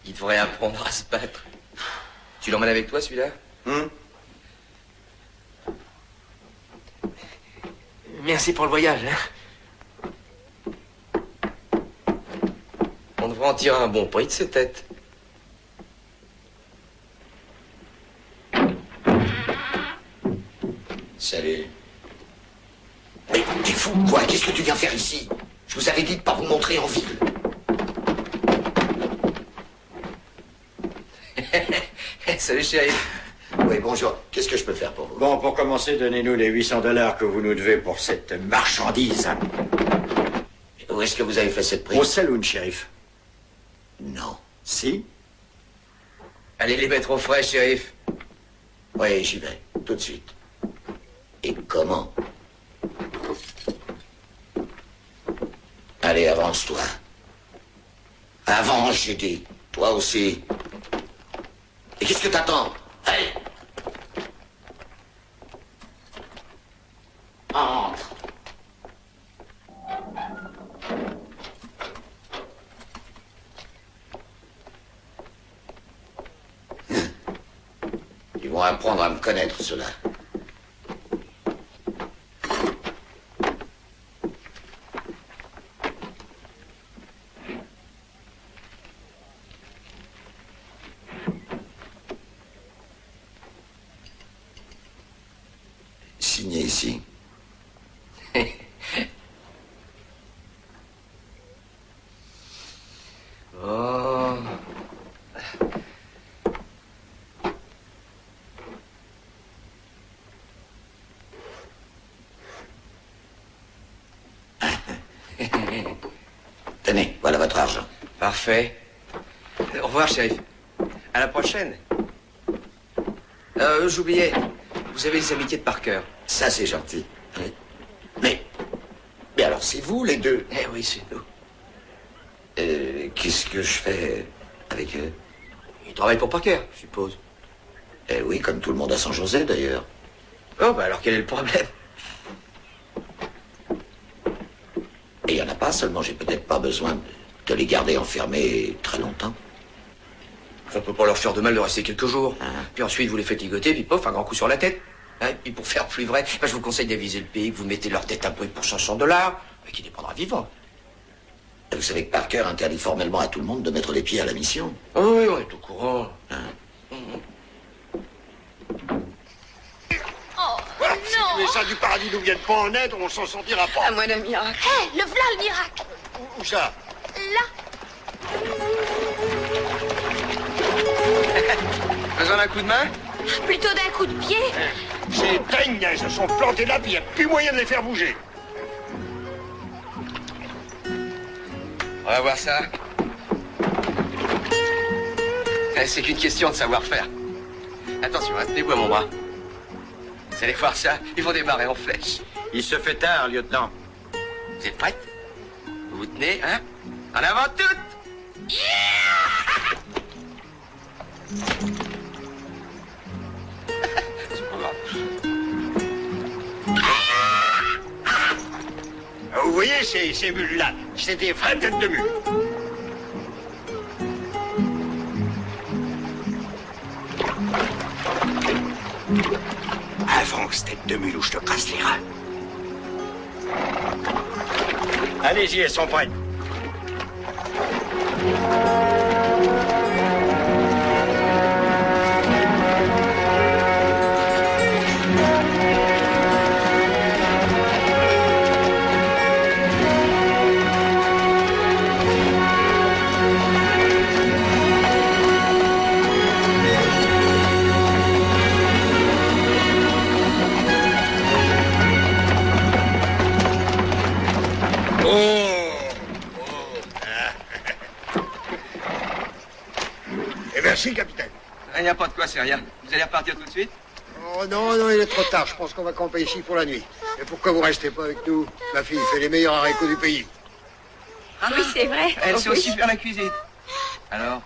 Il devrait apprendre à se battre. Tu l'emmènes avec toi, celui-là? Merci pour le voyage, hein. On devrait en tirer un bon prix de ses têtes. Salut. Mais t'es fou, quoi? Qu'est-ce que tu viens faire ici? Je vous avais dit de pas vous montrer en ville. Salut, chérie. Oui, bonjour. Qu'est-ce que je peux faire pour vous? Bon, pour commencer, donnez-nous les $800 que vous nous devez pour cette marchandise. Où est-ce que vous avez fait cette prise? Au saloon, shérif. Non. Si? Allez les mettre au frais, shérif. Oui, j'y vais. Tout de suite. Et comment? Allez, avance-toi. Avance, j'ai dit. Toi aussi. Et qu'est-ce que t'attends? Allez! Entre. Ils vont apprendre à me connaître, ceux-là. Signé ici. Oh. Tenez, voilà votre argent. Parfait. Au revoir, shérif. À la prochaine. J'oubliais. Vous avez les amitiés de Parker. Ça, c'est gentil. Oui. Mais alors, c'est vous, les deux? Eh oui, c'est nous. Qu'est-ce que je fais avec eux? Ils travaillent pour Parker, je suppose. Eh oui, comme tout le monde à San José, d'ailleurs. Oh, bah alors quel est le problème? Et il n'y en a pas, seulement j'ai peut-être pas besoin de les garder enfermés très longtemps. Ça peut pas leur faire de mal de rester quelques jours. Puis ensuite, vous les faites ligoter, puis pof, un grand coup sur la tête. Et puis pour faire plus vrai, je vous conseille d'aviser le pays que vous mettez leur tête à brûler pour 500 $, et qui les prendra vivants. Vous savez que Parker interdit formellement à tout le monde de mettre les pieds à la mission. Oh oui, on est au courant. Si tous les saints du paradis nous viennent pas en aide, on s'en sortira pas. À moins d'un miracle. Hé, le voilà le miracle. Où ça? Là. Besoin d'un coup de main? Plutôt d'un coup de pied. Ces dingues, elles se sont plantées là, puis il n'y a plus moyen de les faire bouger. On va voir ça. C'est qu'une question de savoir-faire. Attention, tenez-vous à mon bras. Vous allez voir ça, ils vont démarrer en flèche. Il se fait tard, lieutenant. Vous êtes prêtes? Vous vous tenez, hein? En avant toutes! C'est pas grave. Vous voyez ces mules-là? C'est des vraies têtes de mules. Avance, tête de mule, ou je te casse les reins. Allez-y, elles sont prêtes. Merci, capitaine. Il n'y a pas de quoi, c'est rien. Vous allez repartir tout de suite? Oh non, non, il est trop tard. Je pense qu'on va camper ici pour la nuit. Et pourquoi vous restez pas avec nous? Ma fille fait les meilleurs haricots du pays. Ah oui, c'est vrai. Elle sait Oui. aussi faire la cuisine. Alors?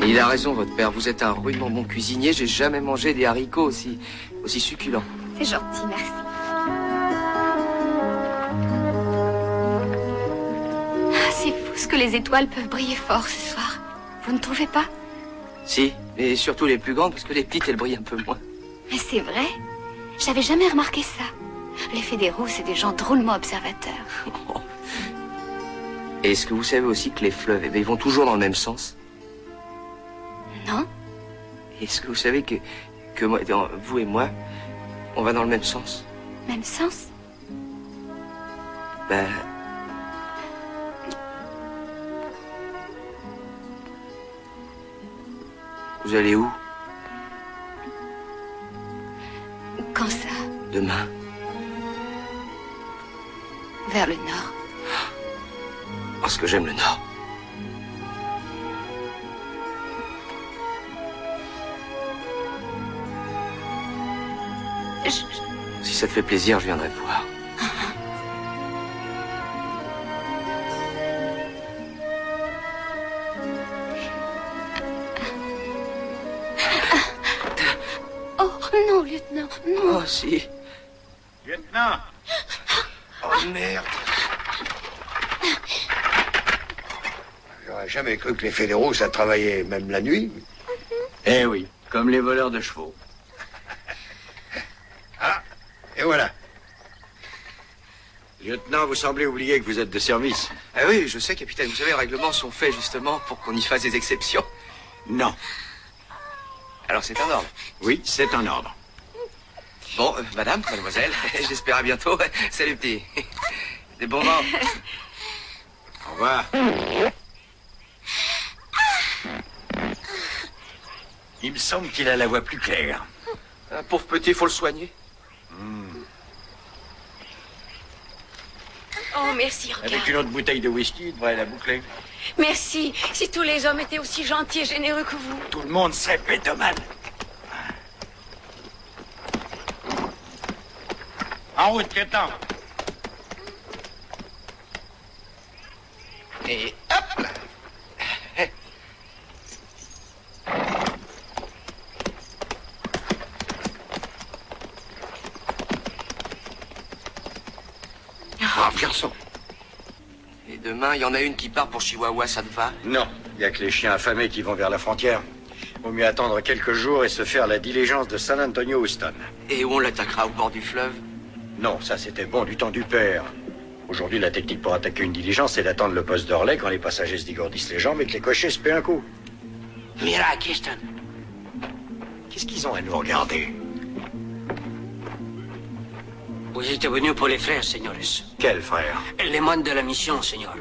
Et il a raison, votre père. Vous êtes un rudement bon cuisinier. J'ai jamais mangé des haricots aussi succulents. C'est gentil, merci. Ah, c'est fou ce que les étoiles peuvent briller fort ce soir. Vous ne trouvez pas? Si, mais surtout les plus grandes, parce que les petites, elles brillent un peu moins. Mais c'est vrai. J'avais jamais remarqué ça. Les fédéraux, c'est des gens drôlement observateurs. Et est-ce que vous savez aussi que les fleuves, ils vont toujours dans le même sens? Non? Est-ce que vous savez que moi, vous et moi, on va dans le même sens? Même sens? Ben... Vous allez où? Quand ça? Demain. Vers le nord. Parce que j'aime le Nord. Si ça te fait plaisir, je viendrai te voir. Oh non, lieutenant, non. Oh, si. Lieutenant! Oh, merde. J'aurais jamais cru que les fédéraux, ça travaillait même la nuit. Eh oui, comme les voleurs de chevaux. Ah, et voilà. Lieutenant, vous semblez oublier que vous êtes de service. Ah oui, je sais, capitaine. Vous savez, les règlements sont faits justement pour qu'on y fasse des exceptions. Non. Alors c'est en ordre. Oui, c'est en ordre. Bon, madame, mademoiselle, j'espère à bientôt. Salut, petit. Des bons vents. Au revoir. Il me semble qu'il a la voix plus claire. Un pauvre petit, faut le soigner. Oh, merci, Avec regarde. une autre bouteille de whisky, il devrait la boucler. Merci. Si tous les hommes étaient aussi gentils et généreux que vous. Tout le monde serait pétomane. En route, lieutenant. Et hop là. Brave garçon. Et demain, il y en a une qui part pour Chihuahua, ça te va? Non, il n'y a que les chiens affamés qui vont vers la frontière. Vaut mieux attendre quelques jours et se faire la diligence de San Antonio Houston. Et où on l'attaquera, au bord du fleuve? Non, ça c'était bon du temps du père. Aujourd'hui, la technique pour attaquer une diligence, c'est d'attendre le poste d'Orlais quand les passagers se dégourdissent les jambes et que les cochers se paient un coup. Mira, Kirsten. Qu'est-ce qu'ils ont à nous regarder? Vous êtes venu pour les frères, señores. Quels frères? Les moines de la mission, señor.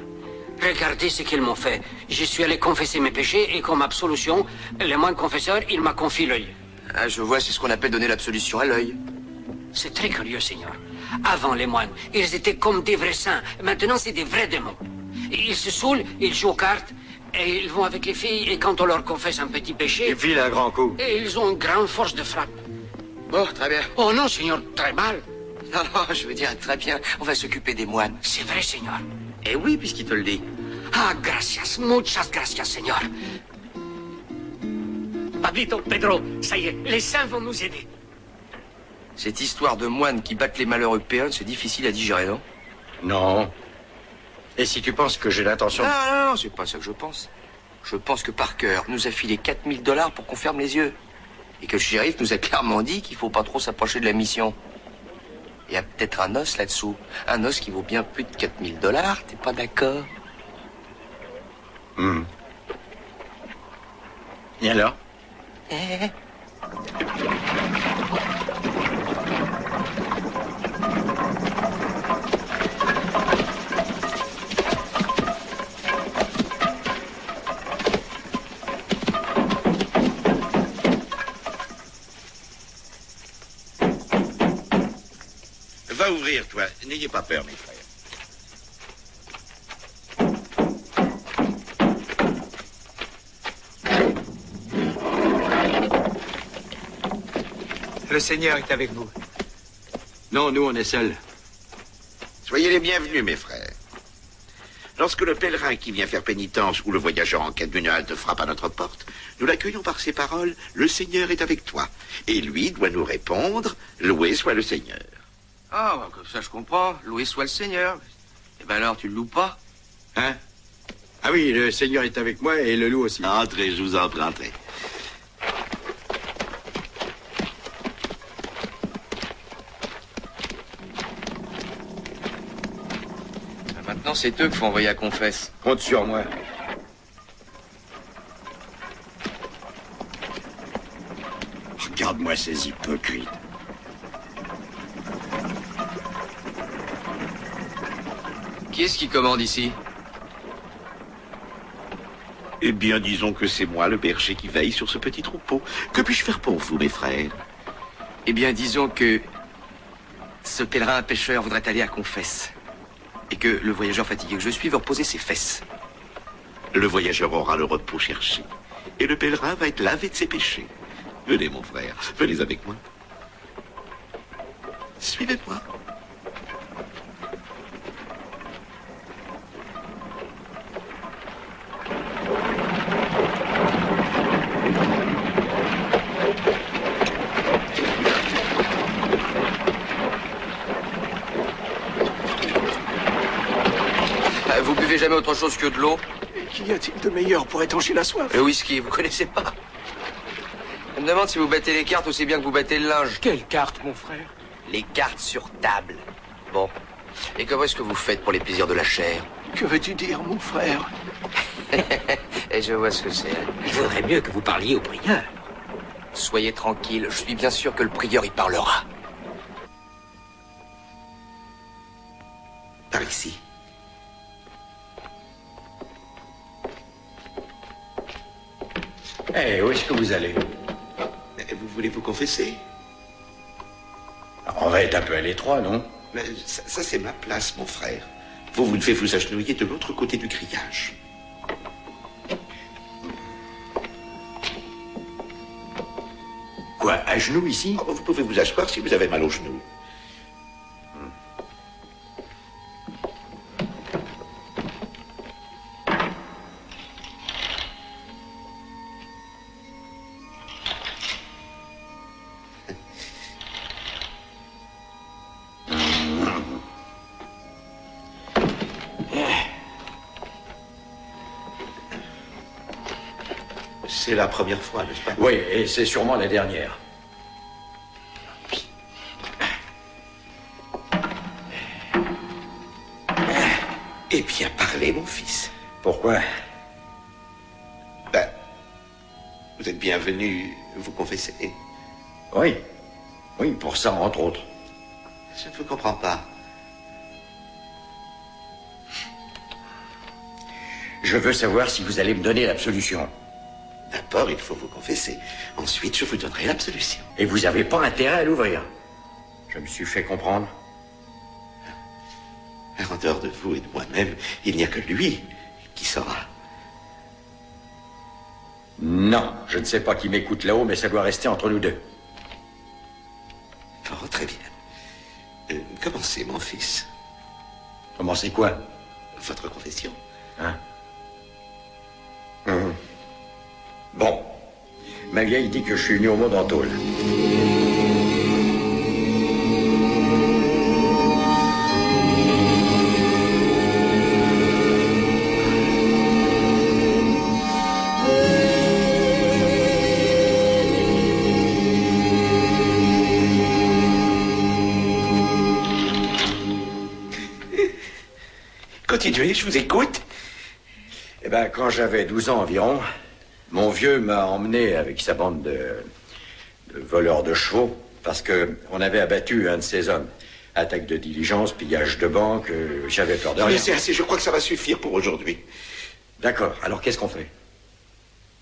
Regardez ce qu'ils m'ont fait. Je suis allé confesser mes péchés et comme absolution, le moine confesseur, il m'a confié l'œil. Ah, je vois, c'est ce qu'on appelle donner l'absolution à l'œil. C'est très curieux, señor. Avant les moines, ils étaient comme des vrais saints. Maintenant, c'est des vrais démons. Ils se saoulent, ils jouent aux cartes, et ils vont avec les filles, et quand on leur confesse un petit péché... Ils filent un grand coup. Et ils ont une grande force de frappe. Bon, très bien. Oh non, señor, très mal. Non, non, je veux dire, très bien. On va s'occuper des moines. C'est vrai, señor. Eh oui, puisqu'il te le dit. Ah, gracias, muchas gracias, señor. Pablito, Pedro, ça y est, les saints vont nous aider. Cette histoire de moines qui battent les malheureux péons, c'est difficile à digérer, non? Non. Et si tu penses que j'ai l'intention... Ah, non, c'est pas ça que je pense. Je pense que Parker nous a filé 4000 $ pour qu'on ferme les yeux. Et que le shérif nous a clairement dit qu'il faut pas trop s'approcher de la mission. Il y a peut-être un os là-dessous. Un os qui vaut bien plus de 4000 $. T'es pas d'accord? Et alors? Va ouvrir, toi. N'ayez pas peur, mes frères. Le Seigneur est avec vous. Non, nous, on est seuls. Soyez les bienvenus, mes frères. Lorsque le pèlerin qui vient faire pénitence ou le voyageur en quête d'une halte frappe à notre porte, nous l'accueillons par ces paroles, « Le Seigneur est avec toi ». Et lui doit nous répondre, « Loué soit le Seigneur ». Ah, bah, comme ça je comprends. Loué soit le Seigneur. Eh ben alors, tu le loues pas? Hein? Ah oui, le Seigneur est avec moi et le loup aussi. Entrez, je vous en prie, entrez. Maintenant, c'est eux qu'il faut envoyer à confesse. Compte sur moi. Regarde-moi ces hypocrites. Qui est-ce qui commande ici? Eh bien, disons que c'est moi, le berger, qui veille sur ce petit troupeau. Que puis-je faire pour vous, mes frères? Eh bien, disons que ce pèlerin pêcheur voudrait aller à confesse. Et que le voyageur fatigué que je suis veut reposer ses fesses. Le voyageur aura le repos cherché. Et le pèlerin va être lavé de ses péchés. Venez, mon frère, venez avec moi. Suivez-moi. Vous buvez jamais autre chose que de l'eau? Qu'y a-t-il de meilleur pour étancher la soif? Le whisky, vous connaissez pas? Je me demande si vous battez les cartes aussi bien que vous battez le linge. Quelle carte, mon frère? Les cartes sur table. Bon. Et comment est-ce que vous faites pour les plaisirs de la chair? Que veux-tu dire, mon frère? Et je vois ce que c'est. Il vaudrait mieux que vous parliez au prieur. Soyez tranquille, je suis bien sûr que le prieur y parlera. Par ici. Eh, où est-ce que vous allez? Vous voulez vous confesser? On va être un peu à l'étroit, non? Mais ça c'est ma place, mon frère. Vous devez vous agenouiller de l'autre côté du grillage. Quoi, à genoux ici? Oh, vous pouvez vous asseoir si vous avez mal aux genoux. C'est la première fois, n'est-ce pas? Oui, et c'est sûrement la dernière. Eh bien, parlez, mon fils. Pourquoi? Ben, vous êtes bien venu vous confesser. Oui. Oui, pour ça, entre autres. Je ne vous comprends pas. Je veux savoir si vous allez me donner l'absolution. D'abord, il faut vous confesser. Ensuite, je vous donnerai l'absolution. Et vous n'avez pas intérêt à l'ouvrir. Je me suis fait comprendre. En dehors de vous et de moi-même, il n'y a que lui qui saura. Non, je ne sais pas qui m'écoute là-haut, mais ça doit rester entre nous deux. Oh, très bien. Commencez, mon fils. Commencez quoi? Votre confession. Hein? Bon. Ma vieille dit que je suis venu au monde en tôle. Continuez, je vous écoute. Eh bien, quand j'avais 12 ans environ, mon vieux m'a emmené avec sa bande de voleurs de chevaux parce qu'on avait abattu un de ses hommes. Attaque de diligence, pillage de banque, j'avais peur de rien. Mais c'est assez, je crois que ça va suffire pour aujourd'hui. D'accord, alors qu'est-ce qu'on fait?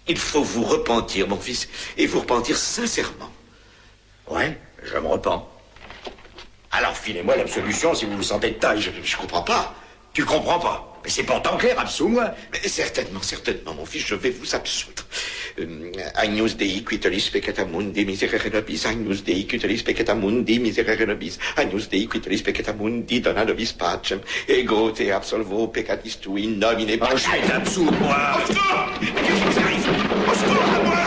Il faut vous repentir, mon fils, et vous repentir sincèrement. Ouais, je me repens. Alors filez-moi l'absolution si vous vous sentez de taille. Je comprends pas. Tu comprends pas? Mais c'est pourtant clair, absous-moi. Mais certainement, mon fils, je vais vous absoudre. Agnus Dei quitolis peccata mundi miserere nobis, Agnus Dei quitolis peccata mundi miserere nobis, Agnus Dei quitolis peccata mundi dona nobis pacem, ego te absolvo peccatis tui in nomine Patris. Je vais absous-moi. Au secours! Qu'est-ce qui vous arrive? Au secours, à moi!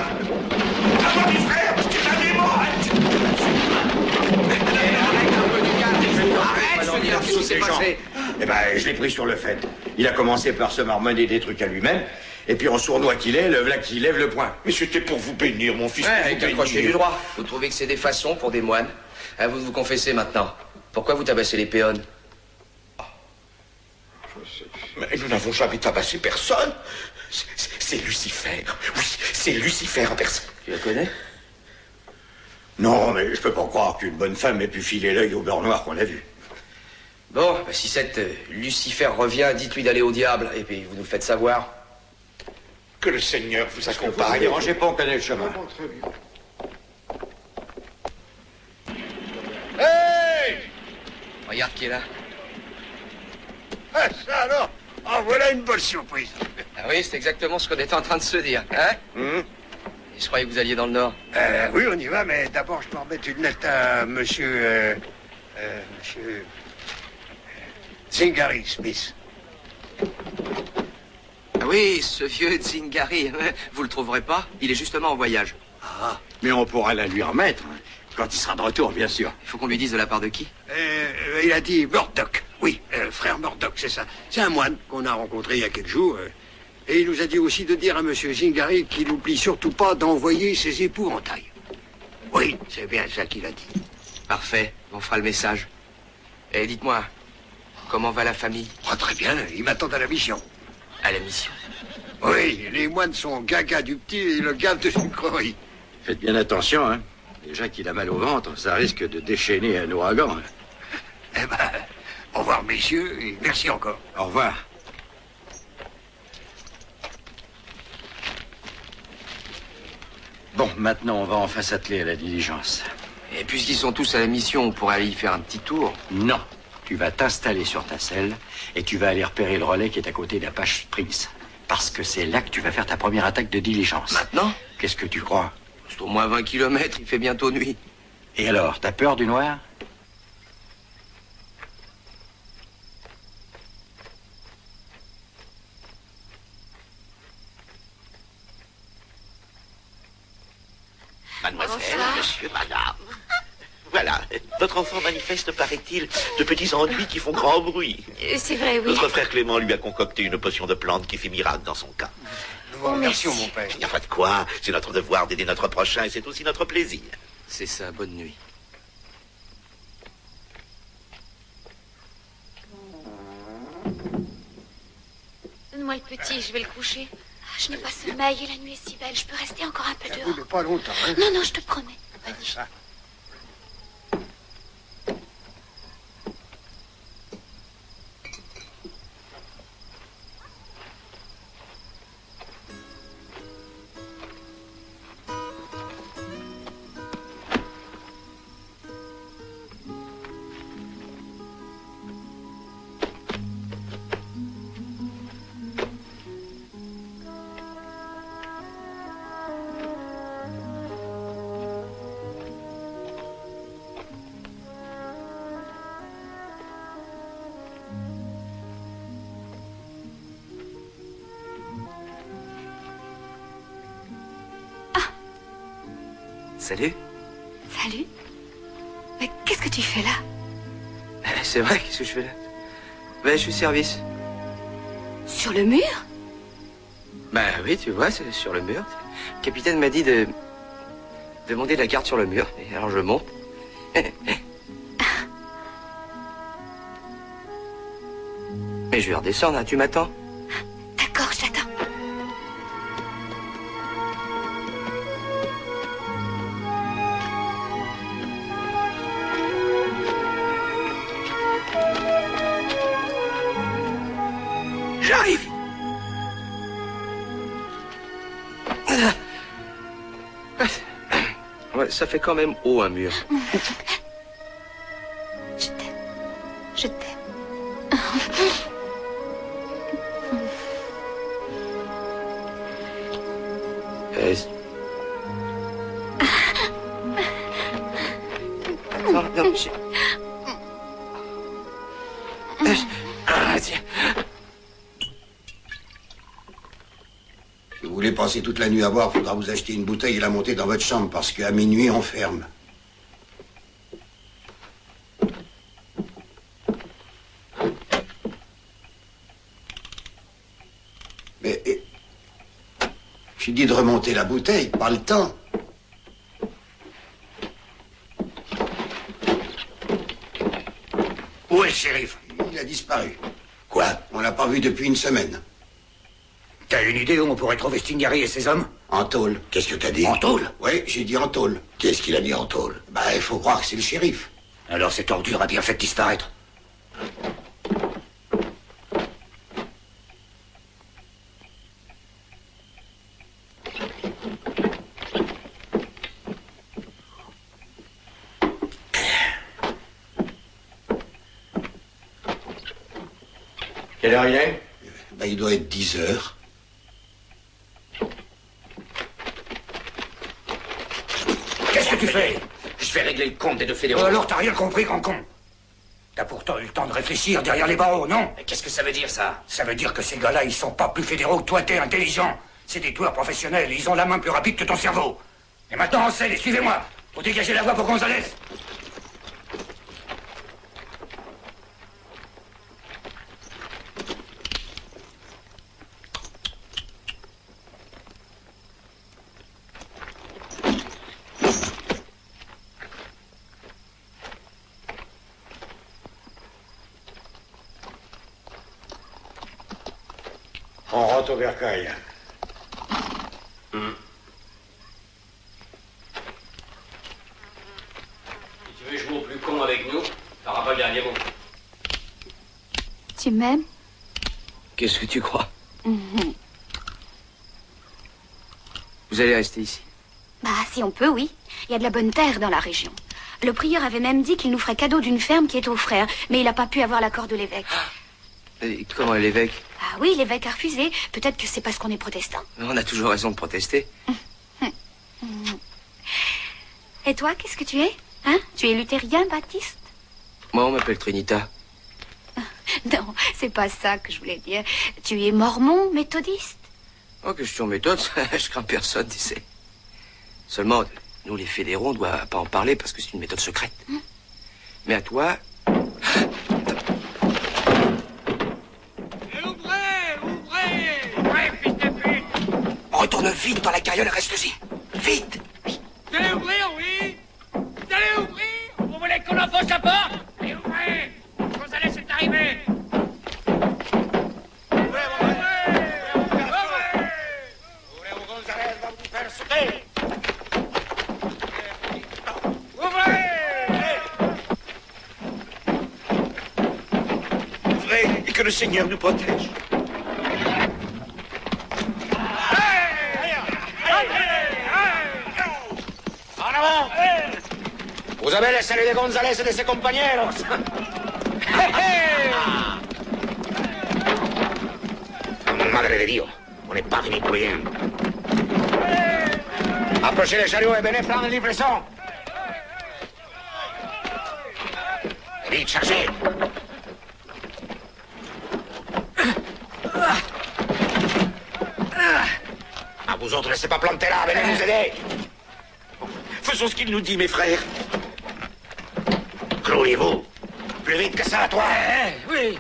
À moi, mes frères, c'est un démon! Arrête un peu du calme. Arrête, qu'est-ce qui s'est passé? Eh ben, je l'ai pris sur le fait. Il a commencé par se marmonner des trucs à lui-même, et puis en sournois qu'il est, le voilà qui lève le poing. Mais c'était pour vous bénir, mon fils. Ouais, avec un crochet du droit. Vous trouvez que c'est des façons pour des moines? À vous de vous confesser maintenant. Pourquoi vous tabassez les péons? Mais nous n'avons jamais tabassé personne. C'est Lucifer. Oui, c'est Lucifer en personne. Tu la connais? Non, mais je peux pas croire qu'une bonne femme ait pu filer l'œil au beurre noir qu'on a vu. Bon, bah, si cette Lucifer revient, dites-lui d'aller au diable, et puis vous nous le faites savoir. Que le Seigneur vous accompagne. Ne dérangez pas, on connaît le chemin. Hey! Regarde qui est là. Ah, ça alors? Ah, voilà une bonne surprise. Ah oui, c'est exactement ce qu'on était en train de se dire, hein? Et je croyais que vous alliez dans le Nord. Oui, on y va, mais d'abord, je dois remettre une lettre à monsieur Zingari Smith. Ah oui, ce vieux Zingari, vous le trouverez pas? Il est justement en voyage. Ah, mais on pourra la lui remettre, hein, quand il sera de retour, bien sûr. Il faut qu'on lui dise de la part de qui? Il a dit Murdoch. Oui, frère Murdoch, c'est ça. C'est un moine qu'on a rencontré il y a quelques jours. Et il nous a dit aussi de dire à monsieur Zingari qu'il n'oublie surtout pas d'envoyer ses épouvantails. Oui, c'est bien ça qu'il a dit. Parfait, on fera le message. Et dites-moi, comment va la famille? Oh, très bien, ils m'attendent à la mission. À la mission? Oui, les moines sont gaga du petit et le gave de sucrerie. Faites bien attention, hein. Déjà qu'il a mal au ventre, ça risque de déchaîner un ouragan. Hein. Eh ben, au revoir, messieurs, et merci encore. Au revoir. Bon, maintenant, on va enfin s'atteler à la diligence. Et puisqu'ils sont tous à la mission, on pourrait aller y faire un petit tour. Non. Tu vas t'installer sur ta selle et tu vas aller repérer le relais qui est à côté d'Apache Springs. Parce que c'est là que tu vas faire ta première attaque de diligence. Maintenant? Qu'est-ce que tu crois? C'est au moins 20 kilomètres, il fait bientôt nuit. Et alors, t'as peur du noir? Mademoiselle, monsieur, madame. Voilà, votre enfant manifeste, paraît-il, de petits ennuis qui font grand bruit. C'est vrai, oui. Votre frère Clément lui a concocté une potion de plante qui fait miracle dans son cas. vous remercions, mon père. Il n'y a pas de quoi. C'est notre devoir d'aider notre prochain et c'est aussi notre plaisir. C'est ça, bonne nuit. Donne-moi le petit, je vais le coucher. Ah, je n'ai pas sommeil et la nuit est si belle. Je peux rester encore un peu dehors. Oui, mais pas longtemps, hein. Non, non, je te promets. Ça. Salut. Salut. Mais qu'est-ce que tu fais là? C'est vrai, qu'est-ce que je fais là? Ben, je suis service. Sur le mur? Ben oui, tu vois, c'est sur le mur. Le capitaine m'a dit de monter la carte sur le mur. Et alors je monte. Mais je vais redescendre, hein, tu m'attends? D'accord, je t'attends. J'arrive. Ouais, ça fait quand même haut un mur. Je t'aime. Je t'aime. Non, non, tiens. Si vous voulez passer toute la nuit à boire, il faudra vous acheter une bouteille et la monter dans votre chambre, parce qu'à minuit, on ferme. Mais... j'ai dit de remonter la bouteille, pas le temps. Où est le shérif? Il a disparu. Quoi? On l'a pas vu depuis une semaine. T'as une idée où on pourrait trouver Stingari et ses hommes? En tôle. Qu'est-ce que t'as dit? En tôle? Oui, j'ai dit en tôle. Qu'est-ce qu'il a dit en tôle? Bah, il faut croire que c'est le shérif. Alors cette ordure a bien fait disparaître. Quelle heure il est? Ben, il doit être 10 heures. Qu'est-ce que tu fais? Je vais régler le compte des deux fédéraux. Alors t'as rien compris, grand con. T'as pourtant eu le temps de réfléchir derrière les barreaux, non? Mais qu'est-ce que ça veut dire, ça? Ça veut dire que ces gars-là, ils sont pas plus fédéraux que toi, t'es intelligent. C'est des tueurs professionnels, ils ont la main plus rapide que ton cerveau. Et maintenant, on scelle et suivez-moi. Faut dégager la voie pour Gonzalez. On rentre au bercail. Si tu veux jouer au plus con avec nous, t'auras pas le dernier mot. Tu m'aimes? Qu'est-ce que tu crois? Mhm. Vous allez rester ici. Bah, si on peut, oui. Il y a de la bonne terre dans la région. Le prieur avait même dit qu'il nous ferait cadeau d'une ferme qui est aux frères, mais il n'a pas pu avoir l'accord de l'évêque. Et comment est l'évêque? Ah oui, l'évêque a refusé. Peut-être que c'est parce qu'on est protestant. On a toujours raison de protester. Et toi, qu'est-ce que tu es? Hein? Tu es luthérien, baptiste? Moi, on m'appelle Trinita. Non, c'est pas ça que je voulais dire. Tu es mormon, méthodiste? Oh, question méthode, je crains personne, tu sais. Seulement, nous, les fédéraux, on doit pas en parler parce que c'est une méthode secrète. Mais à toi... Ouvrez, fils de pute! Tourne vite dans la carriole et reste-y. Vite. Vous allez ouvrir, oui? Vous allez ouvrir? Vous voulez qu'on enfonce la porte? Allez, ouvrez! Gonzalez est arrivé! Gonzalez va vous faire sauter. Ouvrez et que le Seigneur nous protège. En avant. Vous avez le salut de Gonzalez et de ses compañeros. Madre de Dieu, on n'est pas fini pour rien. Approchez les chariots et venez prendre les livraisons. Vite, chargez. Ah, vous autres, laissez pas planter là, venez nous aider. Faisons ce qu'il nous dit, mes frères. Clouez-vous. Plus vite que ça, toi. Oui.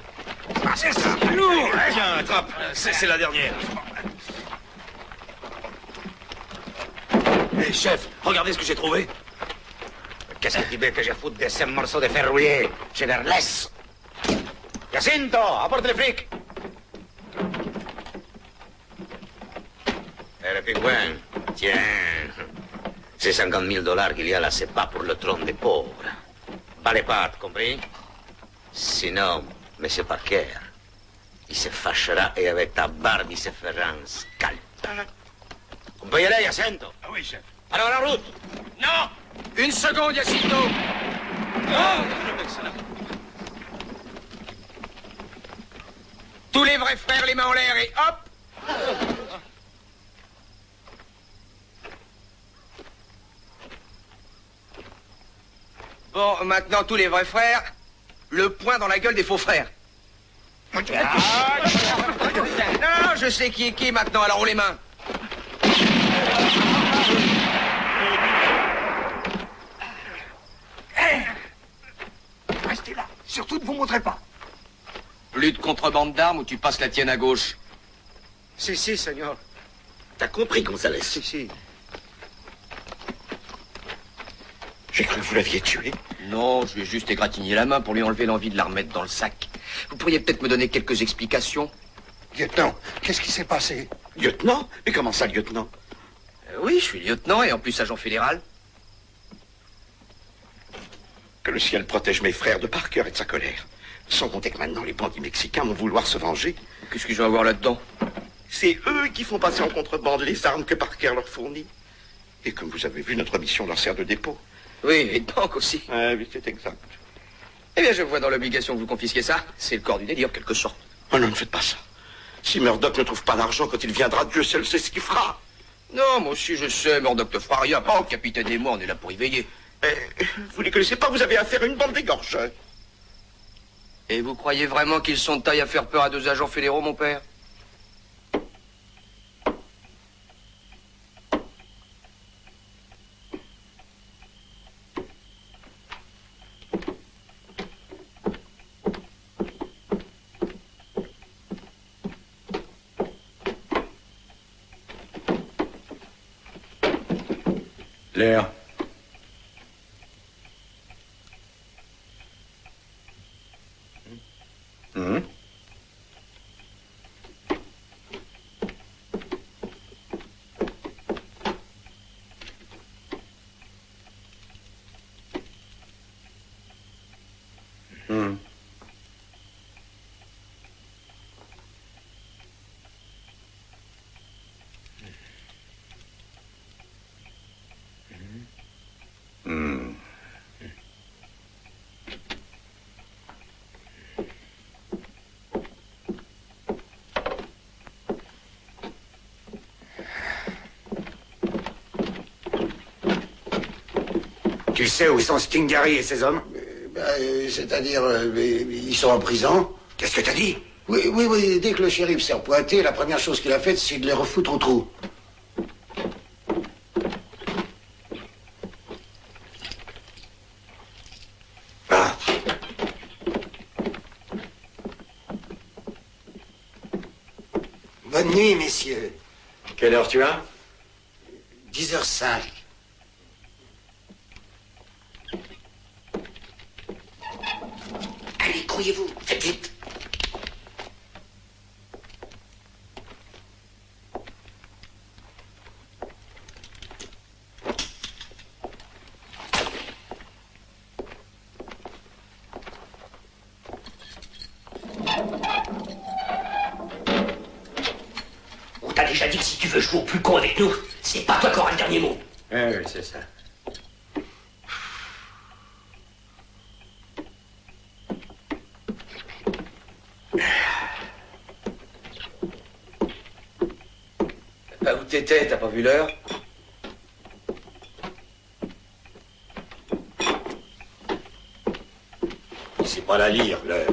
Ah, c'est ça. Lourd. Tiens, attrape. C'est la dernière. Hé, chef, regardez ce que j'ai trouvé. Qu'est-ce que tu veux que je foute de ces morceaux de fer rouillé? Je les laisse. Jacinto, apporte le fric. Et le pingouin, tiens. Ces 50 000 $ qu'il y a là, c'est pas pour le trône des pauvres. Pas les pattes, compris? Sinon, M. Parker, il se fâchera et avec ta barbe, il se fera un scalp. On peut y aller, Jacinto? Ah oui, chef. Alors, la route! Non! Une seconde, Jacinto! Tous les vrais frères, les mains en l'air et hop! Bon, maintenant, tous les vrais frères, le poing dans la gueule des faux frères. Non, je sais qui est qui maintenant, alors on les mains. Restez là. Surtout ne vous montrez pas. Plus de contrebande d'armes ou tu passes la tienne à gauche. Si, Seigneur. T'as compris, Gonzalez? Si. J'ai cru que vous l'aviez tué. Non, je lui ai juste égratigné la main pour lui enlever l'envie de la remettre dans le sac. Vous pourriez peut-être me donner quelques explications? Lieutenant, qu'est-ce qui s'est passé? Lieutenant? Mais comment ça, lieutenant? Oui, je suis lieutenant et en plus agent fédéral. Que le ciel protège mes frères de Parker et de sa colère. Sans compter que maintenant les bandits mexicains vont vouloir se venger. Qu'est-ce que je vais avoir là-dedans? C'est eux qui font passer en contrebande les armes que Parker leur fournit. Et comme vous avez vu, notre mission leur sert de dépôt. Oui, et de banque aussi. Oui, c'est exact. Eh bien, je vois dans l'obligation que vous confisquiez ça. C'est le corps du délire, quelque sorte. Oh non, ne faites pas ça. Si Murdoch ne trouve pas d'argent quand il viendra, Dieu seul sait ce qu'il fera. Non, moi aussi je sais, Murdoch ne fera rien. Pas au capitaine et moi, on est là pour y veiller. Vous les connaissez pas, vous avez affaire à une bande d'égorgeurs. Et vous croyez vraiment qu'ils sont de taille à faire peur à deux agents fédéraux, mon père? L'air. Tu sais où sont Stingary et ses hommes? C'est-à-dire, ils sont en prison. Qu'est-ce que t'as dit? Oui, dès que le shérif s'est pointé, la première chose qu'il a faite, c'est de les refoutre au trou. Ah. Bonne nuit, messieurs. Quelle heure tu as? 10h05. Allez, grouillez-vous, faites vite. On t'a déjà dit que si tu veux jouer au plus con avec nous, c'est pas toi qui auras le dernier mot. Oui, c'est ça. Bah, où t'étais? T'as pas vu l'heure? C'est pas la lire, l'heure.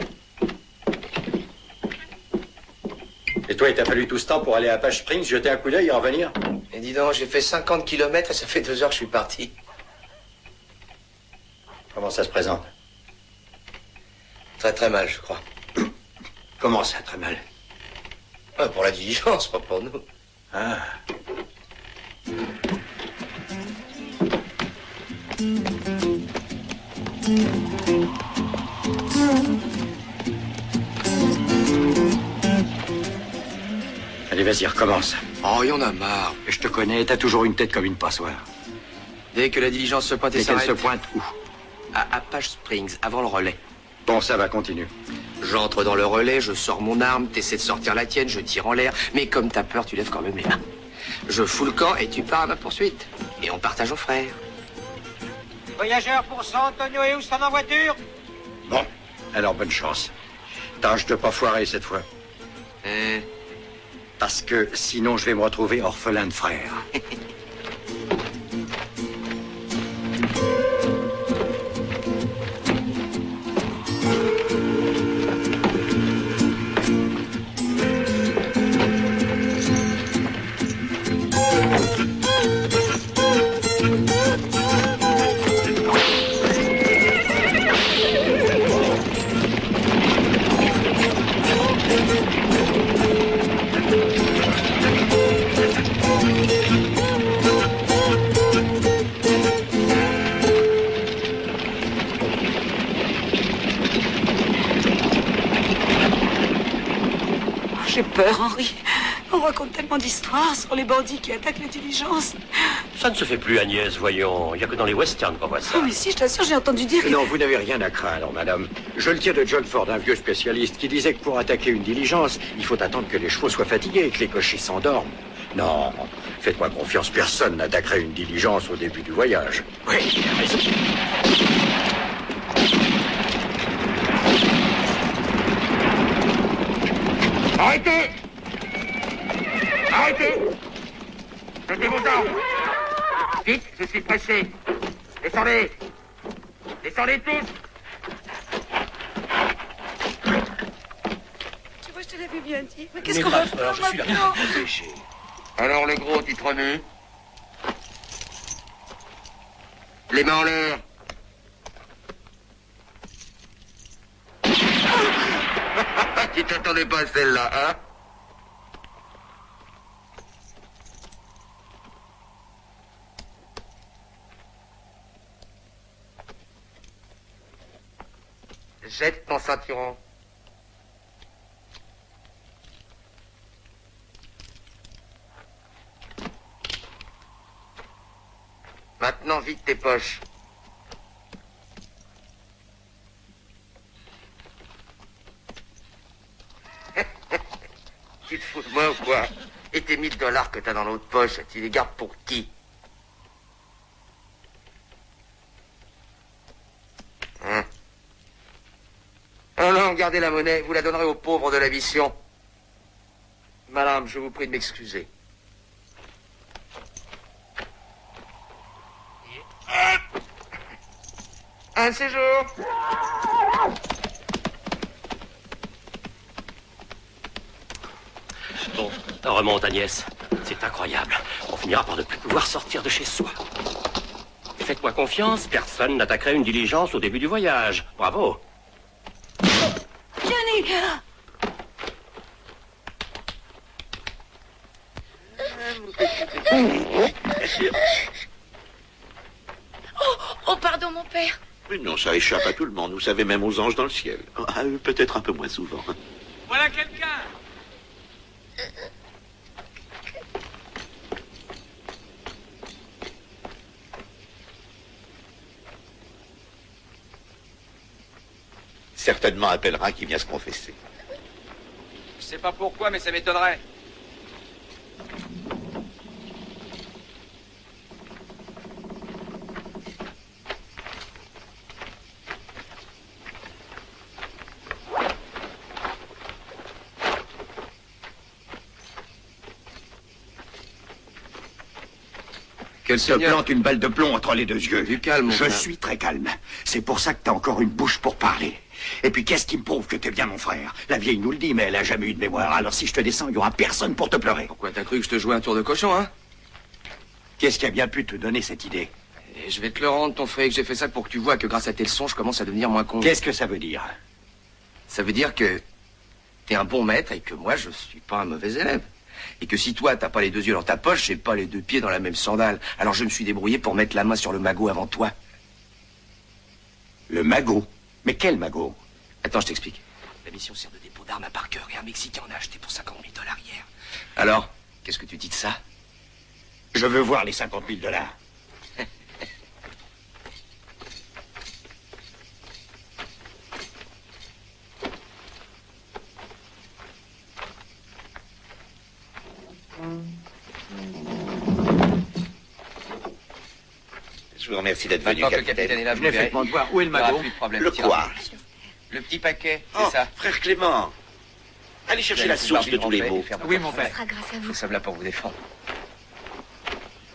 Et toi, il t'a fallu tout ce temps pour aller à Apache Springs, jeter un coup d'œil et en revenir? Et dis donc, j'ai fait 50 km et ça fait 2 heures que je suis parti. Comment ça se présente? Très très mal, je crois. Comment ça, très mal? Pour la diligence, pas pour nous. Ah. Allez, vas-y, recommence. Oh, il y en a marre. Et je te connais, t'as toujours une tête comme une passoire. Dès que la diligence se pointe et Et qu'elle s'arrête... se pointe où? À Apache Springs, avant le relais. Bon, ça va, continue. J'entre dans le relais, je sors mon arme, t'essaies de sortir la tienne, je tire en l'air, mais comme t'as peur, tu lèves quand même les mains. Je fous le camp et tu pars à ma poursuite. Et on partage aux frères. Voyageurs pour San Antonio et Houston en voiture. Bon, alors bonne chance. Tâche de pas foirer cette fois. Parce que sinon je vais me retrouver orphelin de frères. J'ai peur, Henri. On raconte tellement d'histoires sur les bandits qui attaquent les diligences. Ça ne se fait plus, Agnès, voyons. Il n'y a que dans les westerns qu'on voit ça. Oh, mais si, je t'assure, j'ai entendu dire que... Non, vous n'avez rien à craindre, madame. Je le tiens de John Ford, un vieux spécialiste, qui disait que pour attaquer une diligence, il faut attendre que les chevaux soient fatigués et que les cochers s'endorment. Non, faites-moi confiance, personne n'attaquerait une diligence au début du voyage. Oui, il a raison. Arrêtez! Arrêtez! Mettez vos armes! Vite, je suis pressé. Descendez! Descendez tous! Tu vois, je te l'avais bien dit. Mais qu'est-ce qu'on va faire maintenant? Alors les gros, tu te remets? Les mains en l'air! Tu t'attendais pas à celle-là, hein? Jette ton ceinturon. Maintenant, vide tes poches. Tu te fous de moi ou quoi? Et tes 1000 $ que t'as dans l'autre poche, tu les gardes pour qui? Hein? Oh non, gardez la monnaie, vous la donnerez aux pauvres de la mission. Madame, je vous prie de m'excuser. Un séjour. Bon, remonte, Agnès. C'est incroyable. On finira par ne plus pouvoir sortir de chez soi. Faites-moi confiance, personne n'attaquerait une diligence au début du voyage. Bravo. Johnny! Oh, pardon, mon père. Mais non, ça échappe à tout le monde. Vous savez, même aux anges dans le ciel. À eux, peut-être un peu moins souvent. Voilà quelqu'un. Certainement un pèlerin qui vient se confesser. Je sais pas pourquoi, mais ça m'étonnerait. Qu'elle te plante une balle de plomb entre les deux yeux. Du calme, Je suis très calme. C'est pour ça que t'as encore une bouche pour parler. Et puis qu'est-ce qui me prouve que t'es bien mon frère? La vieille nous le dit, mais elle a jamais eu de mémoire. Alors si je te descends, il y aura personne pour te pleurer. Pourquoi t'as cru que je te jouais un tour de cochon, hein? Qu'est-ce qui a bien pu te donner cette idée? Et je vais te le rendre, ton frère, que j'ai fait ça pour que tu vois que grâce à tes leçons, je commence à devenir moins con. Qu'est-ce que ça veut dire? Ça veut dire que t'es un bon maître et que moi, je suis pas un mauvais élève. Et que si toi, t'as pas les deux yeux dans ta poche, j'ai pas les deux pieds dans la même sandale. Alors je me suis débrouillé pour mettre la main sur le magot avant toi. Le magot? Mais quel magot? Attends, je t'explique. La mission sert de dépôt d'armes à Parker et un Mexicain en a acheté pour 50 000 $ hier. Alors, qu'est-ce que tu dis de ça? Je veux voir les 50 000 $. Je vous remercie d'être venu, Maintenant que le capitaine est là, vous Venez, verrez. faites-moi voir. Où est le Il y aura magot? plus de problème. Le quoi? Le petit paquet, c'est Oh, ça. frère Clément. Allez chercher la source de tous les mots. Oui, mon Ce père. sera grâce à vous. Nous sommes là pour vous défendre.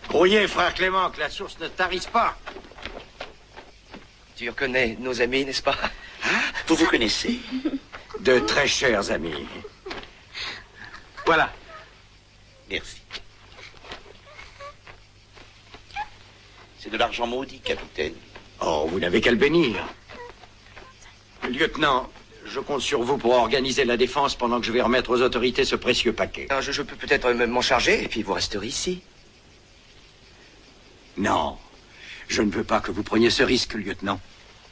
Grouillez, frère Clément, que la source ne tarisse pas. Tu reconnais nos amis, n'est-ce pas? Vous vous connaissez? De très chers amis. Voilà. Merci. C'est de l'argent maudit, capitaine. Oh, vous n'avez qu'à le bénir. Lieutenant, je compte sur vous pour organiser la défense pendant que je vais remettre aux autorités ce précieux paquet. Non, je peux peut-être même m'en charger, et puis vous resterez ici. Non, je ne veux pas que vous preniez ce risque, lieutenant.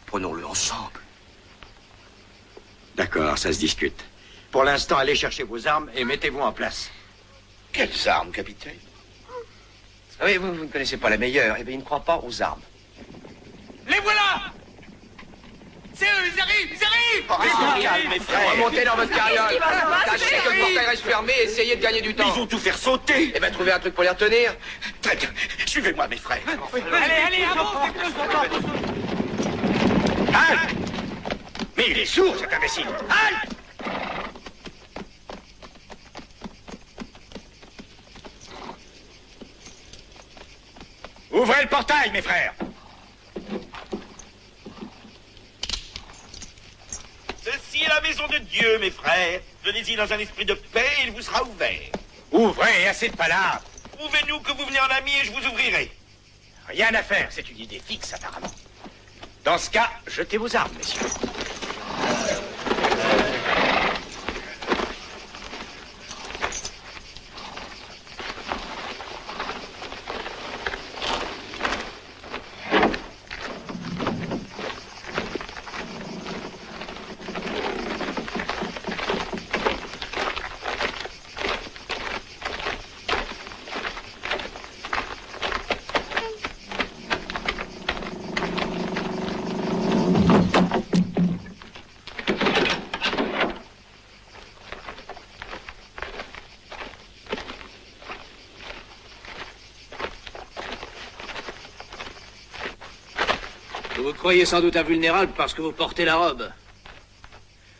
Prenons-le ensemble. D'accord, ça se discute. Pour l'instant, allez chercher vos armes et mettez-vous en place. Quelles armes, capitaine? Ah oui, vous ne connaissez pas la meilleure. Eh bien, il ne croit pas aux armes. Les voilà. C'est eux, ils arrivent, ils arrivent. Restez calmes, mes frères. Remontez dans votre carriole. Tâchez que le portail reste fermé et essayez de gagner du temps. Ils vont tout faire sauter. Eh bien, trouvez un truc pour les retenir. Très bien. Suivez-moi, mes frères. Allez, avance. Halte! Mais il est sourd, cet imbécile. Halte! Ouvrez le portail, mes frères. Ceci est la maison de Dieu, mes frères. Venez-y dans un esprit de paix et il vous sera ouvert. Ouvrez, assez de palabres. Prouvez-nous que vous venez en ami et je vous ouvrirai. Rien à faire, c'est une idée fixe, apparemment. Dans ce cas, jetez vos armes, messieurs. Vous vous croyez sans doute invulnérable parce que vous portez la robe.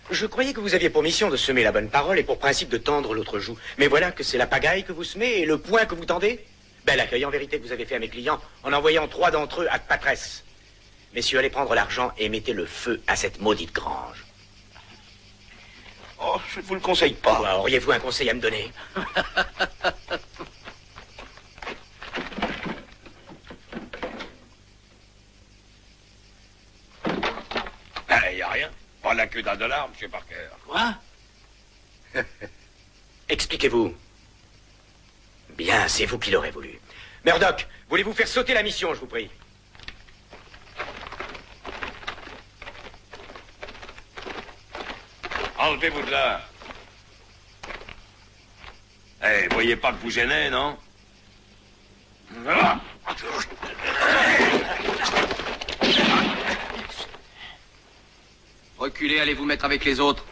Je croyais que vous aviez pour mission de semer la bonne parole et pour principe de tendre l'autre joue. Mais voilà que c'est la pagaille que vous semez et le poing que vous tendez. Bel accueil en vérité que vous avez fait à mes clients en envoyant 3 d'entre eux à Patresse. Messieurs, allez prendre l'argent et mettez le feu à cette maudite grange. Oh, je ne vous le conseille pas. Auriez-vous un conseil à me donner? Il n'y a rien. Pas la queue d'un dollar, monsieur Parker. Quoi? Expliquez-vous. Bien, c'est vous qui l'aurez voulu. Murdoch, voulez-vous faire sauter la mission, je vous prie? Enlevez-vous de là. Eh, voyez pas que vous gênez, non? Reculez, allez vous mettre avec les autres.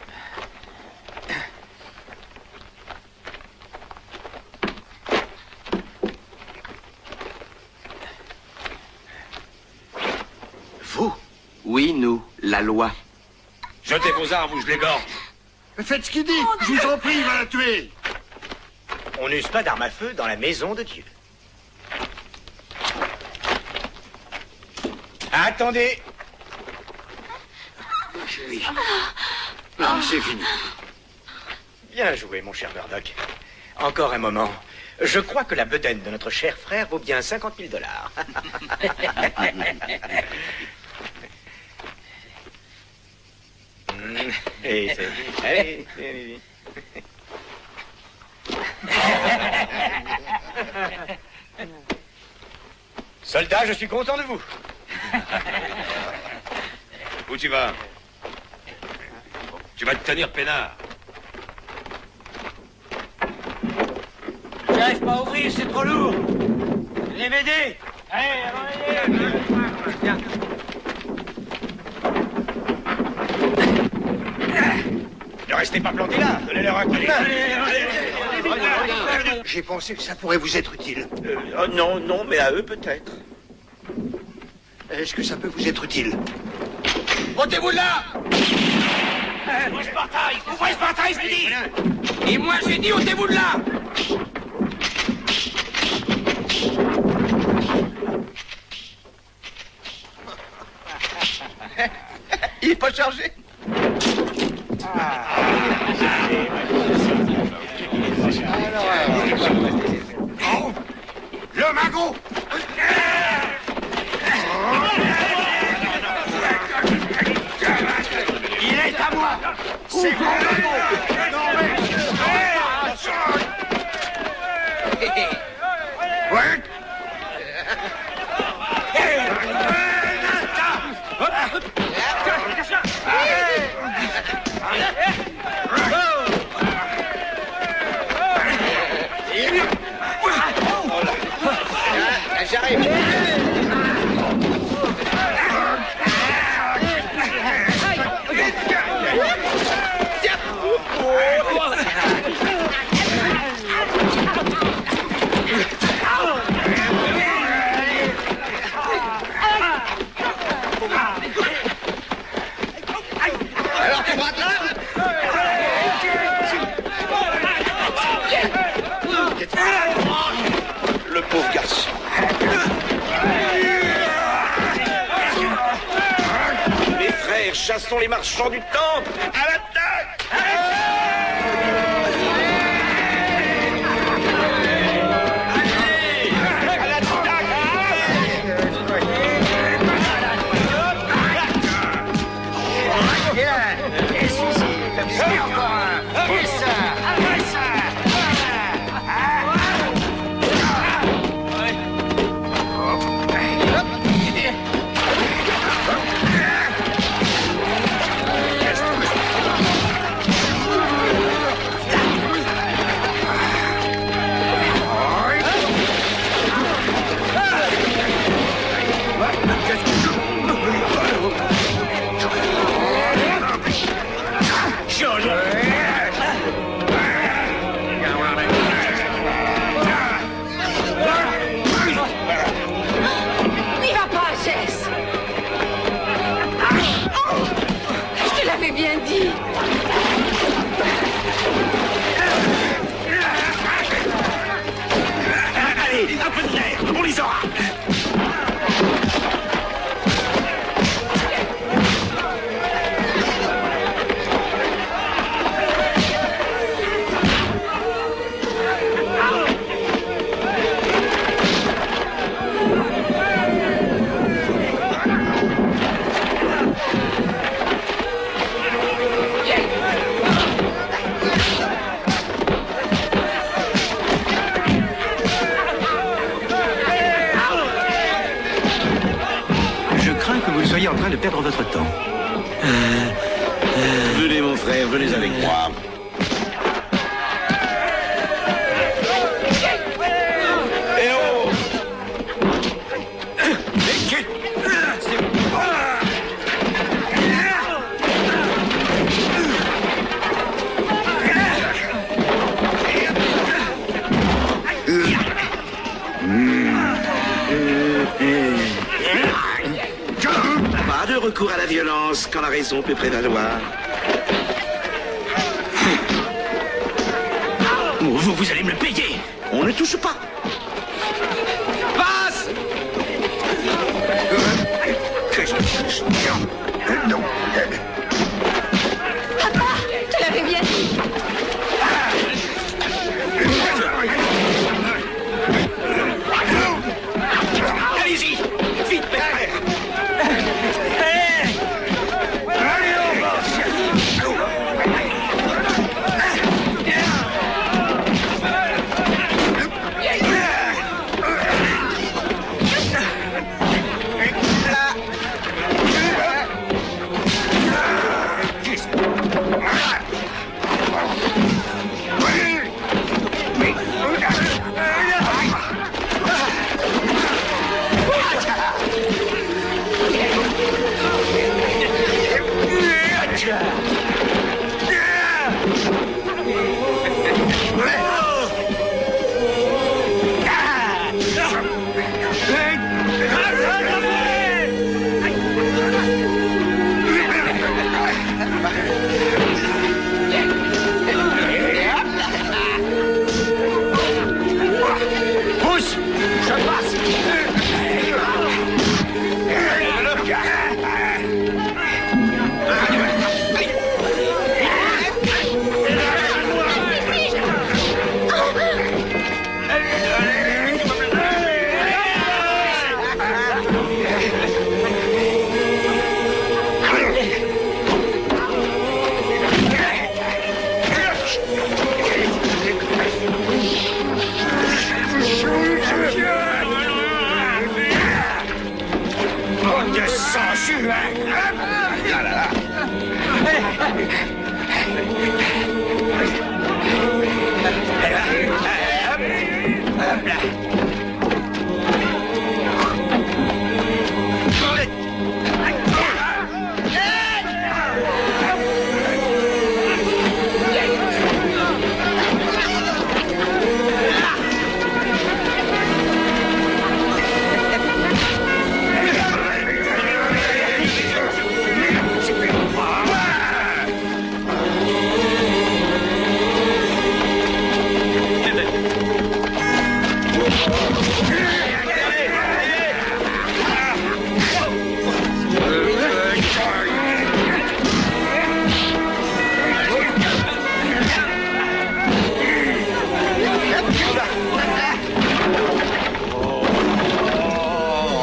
Vous? Oui, nous, la loi. Jetez vos armes ou je l'égorge. Faites ce qu'il dit, je vous en prie, il va la tuer. On n'use pas d'armes à feu dans la maison de Dieu. Attendez. Chérie. C'est fini. Bien joué, mon cher Murdoch. Encore un moment. Je crois que la bedaine de notre cher frère vaut bien 50 000 $. Allez, allez. Soldat, je suis content de vous. Où tu vas? Tu vas te tenir peinard. J'arrive pas à ouvrir, c'est trop lourd. Venez m'aider. Allez, allons Ne restez pas plantés là, donnez-leur un coup de main. J'ai pensé que ça pourrait vous être utile. Non, non, mais à eux peut-être. Est-ce que ça peut vous être utile? Ôtez-vous de là. Ouvrez ce portail, je vous dis. Et moi, j'ai dit, ôtez-vous de là. Il est pas chargé. Le magot! Il est à moi. C'est mon magot! Ouais! J'arrive. Alors tu vas là. Le pauvre garçon. Mes frères, chassons les marchands du temple. À l'attaque! frères, venez avec moi. Eh oh! Pas de recours à la violence quand la raison peut prévaloir. Vous allez me le payer. On ne touche pas. Passe! Papa, tu l'avais bien dit. Allez-y! Vite, mes frères! Pousse! Je passe! Bande de sensuels! Ah là là! Hop là!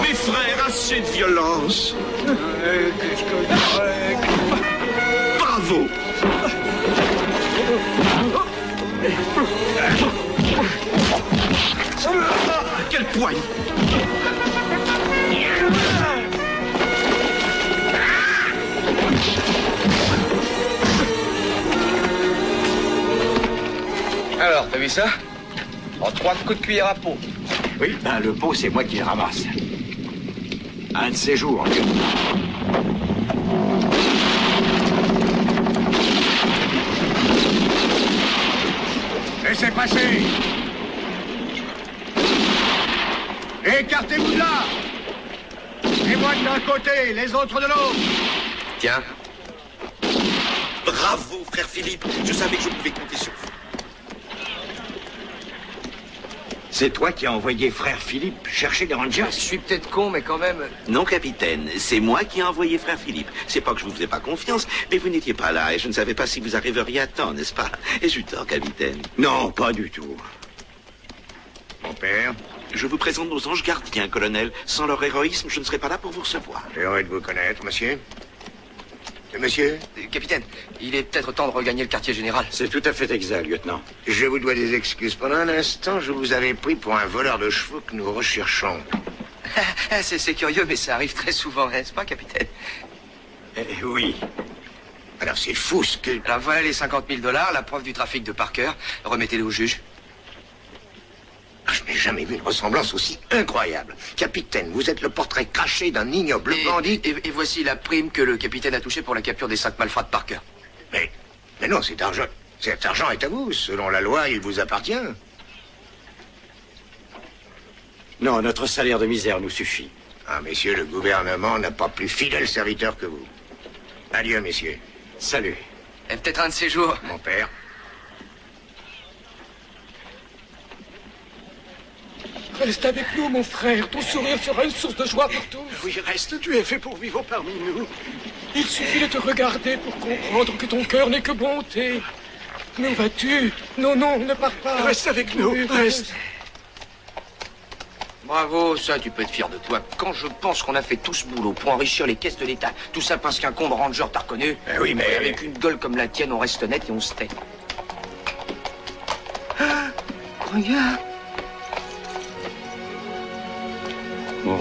Mes frères, assez de violence. Bravo. Quel poigne. Alors, t'as vu ça? En 3 coups de cuillère à peau. Oui, ben le pot, c'est moi qui le ramasse. Un de ces jours. Laissez passer! Écartez-vous de là! Les moines d'un côté, les autres de l'autre! Tiens. Bravo, frère Philippe. Je savais que je pouvais compter sur vous. C'est toi qui as envoyé frère Philippe chercher les Rangers? Je suis peut-être con, mais quand même... Non, capitaine, c'est moi qui ai envoyé frère Philippe. C'est pas que je vous faisais pas confiance, mais vous n'étiez pas là et je ne savais pas si vous arriveriez à temps, n'est-ce pas? Et j'ai eu tort, capitaine. Non, pas du tout. Mon père, je vous présente nos anges gardiens, colonel. Sans leur héroïsme, je ne serais pas là pour vous recevoir. J'ai envie de vous connaître, monsieur. Monsieur? Capitaine, il est peut-être temps de regagner le quartier général. C'est tout à fait exact, lieutenant. Je vous dois des excuses. Pendant un instant, je vous avais pris pour un voleur de chevaux que nous recherchons. C'est curieux, mais ça arrive très souvent, n'est-ce pas, capitaine? Oui. Alors c'est fou ce que... Alors voilà les 50 000 $, la preuve du trafic de Parker. Remettez-les au juge. Je n'ai jamais vu une ressemblance aussi incroyable. Capitaine, vous êtes le portrait craché d'un ignoble bandit. Et voici la prime que le capitaine a touchée pour la capture des 5 malfrats de Parker. Mais non, cet argent est à vous. Selon la loi, il vous appartient. Non, notre salaire de misère nous suffit. Ah, messieurs, le gouvernement n'a pas plus fidèle serviteur que vous. Adieu, messieurs. Salut. Et peut-être un de ces jours. Mon père. Reste avec nous, mon frère. Ton sourire sera une source de joie pour tous. Oui, reste. Tu es fait pour vivre parmi nous. Il suffit de te regarder pour comprendre que ton cœur n'est que bonté. Mais où vas-tu? Non, ne pars pas. Reste avec nous, reste. Bravo, ça, tu peux être fier de toi. Quand je pense qu'on a fait tout ce boulot pour enrichir les caisses de l'État, tout ça parce qu'un con de ranger t'a reconnu. Oui, mais... Avec une gueule comme la tienne, on reste net et on se tait. Ah, regarde. Oh,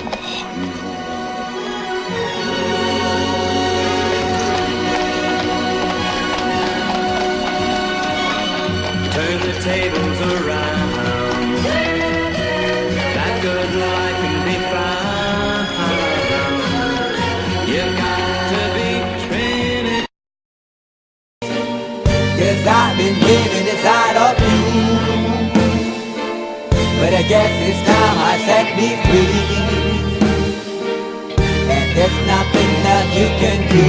Turn the tables around. That good life can be found. You got to be trained. Yes, I've been living inside of you, but I guess this time I set me free, and there's nothing that you can do.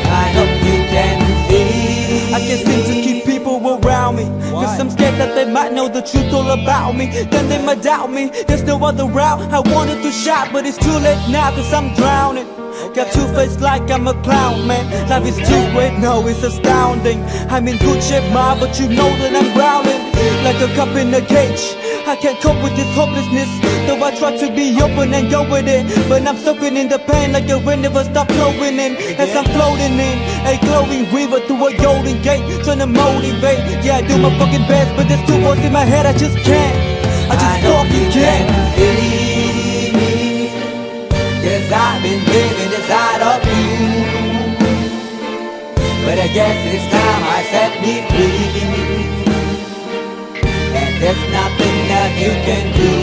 I know you can see. I can't seem to keep people around me, cause I'm scared that they might know the truth all about me. Then they might doubt me, there's no other route. I wanted to shout, but it's too late now, cause I'm drowning. Got two-faced like I'm a clown, man. Life is too great, no, it's astounding. I'm in good shape, ma, but you know that I'm drowning like a cup in a cage. I can't cope with this hopelessness, though I try to be open and go with it, but I'm soaking in the pain like the wind never stop flowing in. As I'm floating in a glowing river through a golden gate, trying to motivate. Yeah, I do my fucking best, but there's two voices in my head, I just can't. I just fucking can't. Yes, I've been living inside of you, but I guess this time I set me free, and there's nothing that you can do.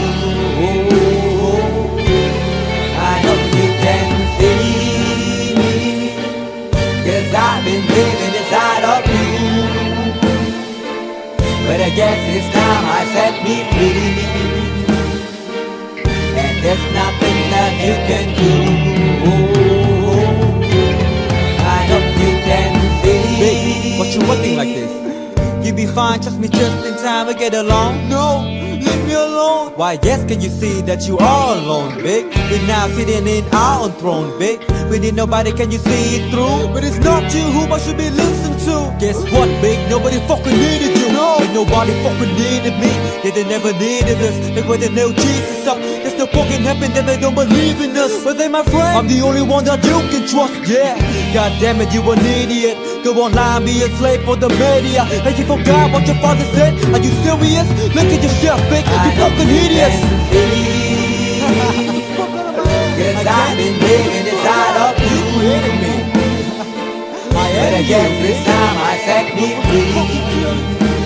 I know you can see. Yes, I've been living inside of you, but I guess this time I set me free, and there's nothing that you can do. I know you can see. Baby, what you acting like this? You be fine, trust me, just in time to get along. No, leave me alone. Why, yes, can you see that you are alone, big? We're now sitting in our own throne, big. We need nobody, can you see it through? But it's not you whom I should be listening to. Guess what, big? Nobody fucking needed you. No, ain't nobody fucking needed me. Yeah, they never needed us. They were the nail Jesus up. There's no fucking heaven, then they don't believe in us. But they my friend, I'm the only one that you can trust. Yeah, god damn it, you an idiot. Go online, be a slave for the media. And you forgot what your father said. Are you serious? Look at yourself, big. You fucking idiots. Yes, I've been living inside of you, but I guess this time I set me free.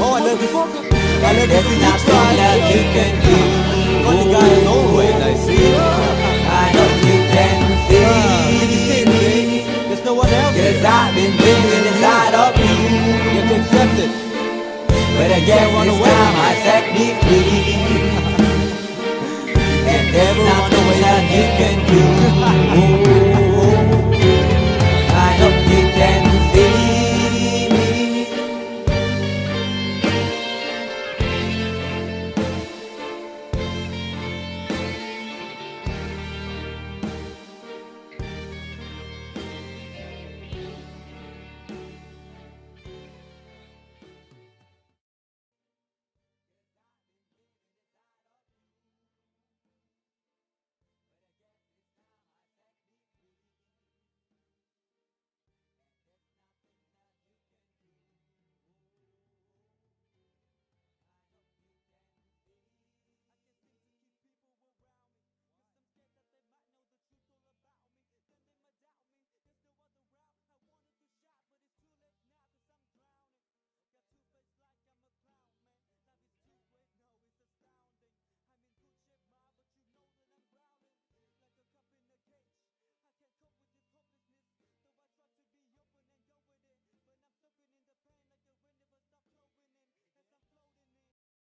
Oh, I love this. There's nothing that you can do. Funny guy is always I see. I know you can see. Can you see it, baby? There's no one else. Yes, I've been living inside of you. You have to accept it. But I guess this time I set me free, and there's nothing that you can do.